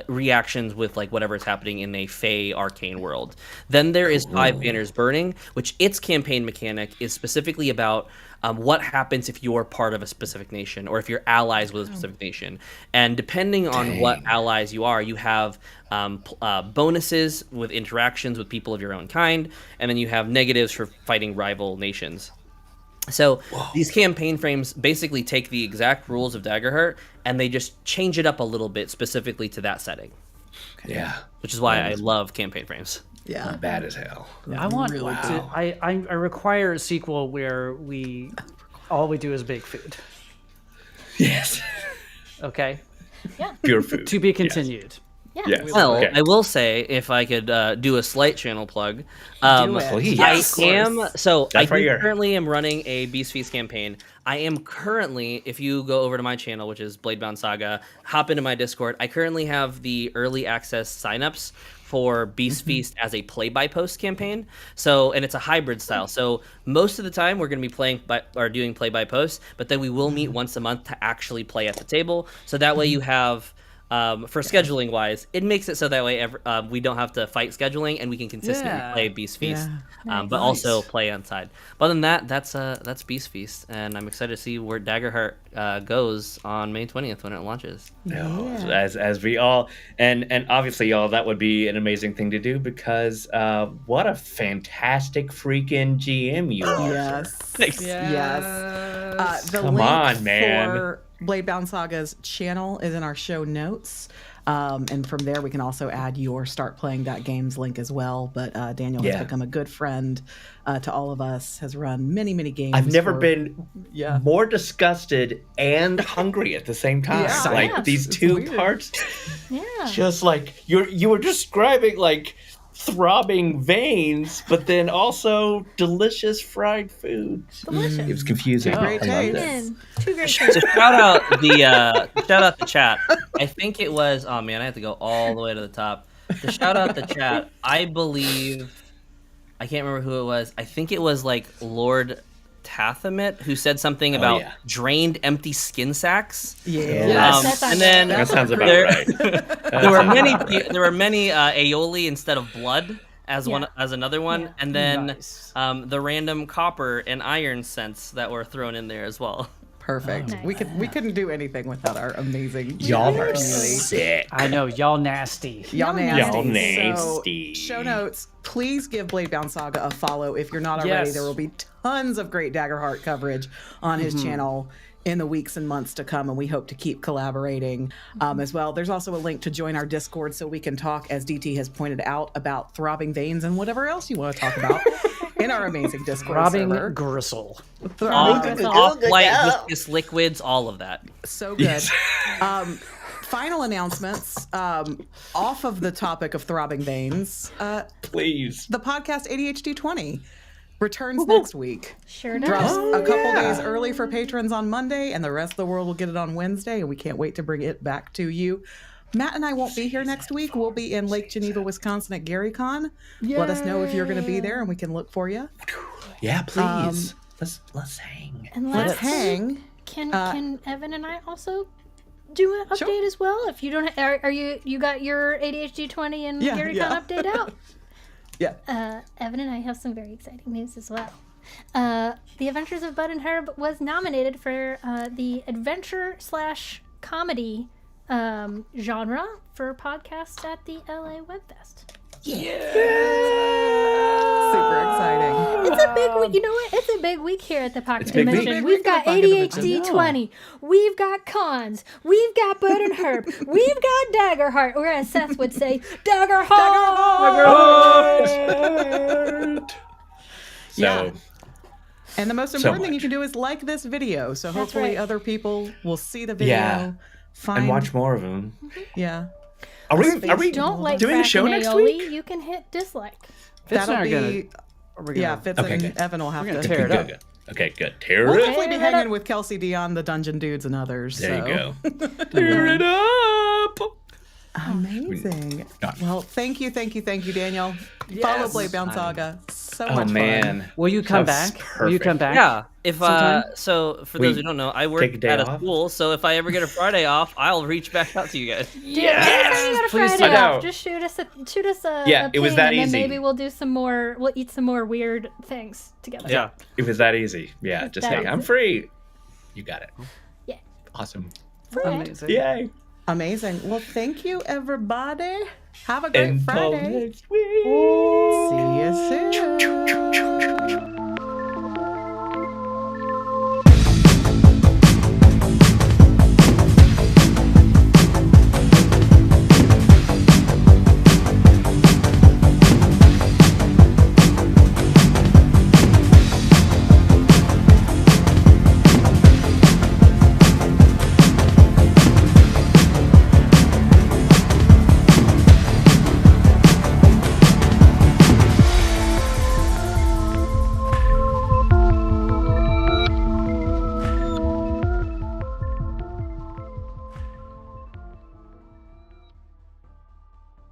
reactions with like whatever is happening in a Fey arcane world. Then there is Five Banners Burning, which its campaign mechanic is specifically about what happens if you're part of a specific nation or if you're allies with a specific nation. And depending on what allies you are, you have bonuses with interactions with people of your own kind, and then you have negatives for fighting rival nations. So these campaign frames basically take the exact rules of Daggerheart and they just change it up a little bit specifically to that setting. Yeah. Which is why I love campaign frames. Yeah. Bad as hell. I want really to. I require a sequel where all we do is bake food. Yes. Okay, Pure food. to be continued. Yes. Well, Okay. I will say, if I could do a slight channel plug, Please. I currently am running a Beast Feast campaign. I am currently, if you go over to my channel, which is Bladebound Saga, hop into my Discord. I currently have the early access signups for Beast Feast as a play-by-post campaign. So, and it's a hybrid style. So most of the time we're going to be doing play-by-post, but then we will meet once a month to actually play at the table. So that way you have, for scheduling wise, it makes it so that way we don't have to fight scheduling and we can consistently play Beast Feast, but also play on side. But other than that, that's Beast Feast, and I'm excited to see where Daggerheart goes on May 20th when it launches. As we all and obviously y'all, that would be an amazing thing to do because what a fantastic freaking GM you are. Yes. Yes. Yes. The Come link on, man. for Bladebound Saga's channel is in our show notes. And from there, we can also add your Start Playing That Games link as well. But Daniel has become a good friend to all of us, has run many, many games. I've never been more disgusted and hungry at the same time. Yeah. Like Yes, these it's two weird. parts, yeah. just like you were describing like throbbing veins, but then also delicious fried food. Delicious. It was confusing. Great I loved taste. it. Man, two great So things. shout out the chat. I think it was. Oh man, I have to go all the way to the top. To shout out the chat, I believe I can't remember who it was. I think it was like Lord Tathamit who said something about drained empty skin sacks. Yes. And then That sounds about there, right. there were many aioli instead of blood as another one, and then Nice. the random copper and iron scents that were thrown in there as well. Perfect. Nice. We couldn't do anything without our amazing Y'all are community. sick. I know y'all nasty. Y'all Y'all So, nasty. show notes. Please give Bladebound Saga a follow if you're not already. Yes. There will be tons of great Daggerheart coverage on his channel in the weeks and months to come, and we hope to keep collaborating as well. There's also a link to join our Discord so we can talk, as DT has pointed out, about throbbing veins and whatever else you want to talk about in our amazing Discord Robbing server. gristle. Off-white viscous liquids, all of that. So good. Final announcements. Off of the topic of throbbing veins, Please. the podcast ADHD 20 returns next week. Sure does. Drops a couple days early for patrons on Monday, and the rest of the world will get it on Wednesday, and we can't wait to bring it back to you. Matt and I won't be here next week. We'll be in Lake Geneva, Wisconsin at GaryCon. Let us know if you're going to be there, and we can look for you. Yeah, please. Let's hang. And Let's lastly, hang. can Evan and I also do an update as well? If you don't, are you got your ADHD 20 and Yeah, GaryCon yeah. update out? Yeah. Evan and I have some very exciting news as well. The Adventures of Bud and Herb was nominated for the adventure/comedy genre for podcast at the LA Webfest. Super exciting. It's a big week. You know what? It's a big week here at the Pocket It's a big week. Dimension. Big We've week got at the Pocket Dimension. ADHD 20. We've got cons. We've got Bud and Herb. We've got Daggerheart. Or as Seth would say, Daggerheart. So, Yeah. And the most important thing you much. can do is like this video. So hopefully right. other people will see the video. Yeah. Find, and watch more of them. Yeah. Are we Don't like doing a crack show and next aioli. week? You can hit dislike. Fitz and I That'll are be. gonna, we're gonna Yeah, Fitz Okay, and good. Evan will have We're gonna to. tear it up. Good. Okay, good. Tear We'll it up. definitely be Tear it hanging up. with Kelsey Dion, the Dungeon Dudes, and others. There you so. go. Tear it up. Amazing. Not- Well, thank you, Daniel. Follow Bladebound Saga. So Oh much fun. man. Will you come That was back? Will you come perfect. back? Yeah. If Sometime? so for We those who don't know, I work take a day at a off? school, so if I ever get a Friday off, I'll reach back out to you guys. Anytime you got a Please Friday do. off, just shoot us a Yeah, a it was ping, that and easy. then maybe we'll do some more. We'll eat some more weird things together. Yeah. It was that easy. Yeah, just that hey, I'm easy. free. You got it. Yeah. Awesome. Amazing. Yay. Amazing. Well, thank you, everybody. Have a great Until Friday. next week. See you soon.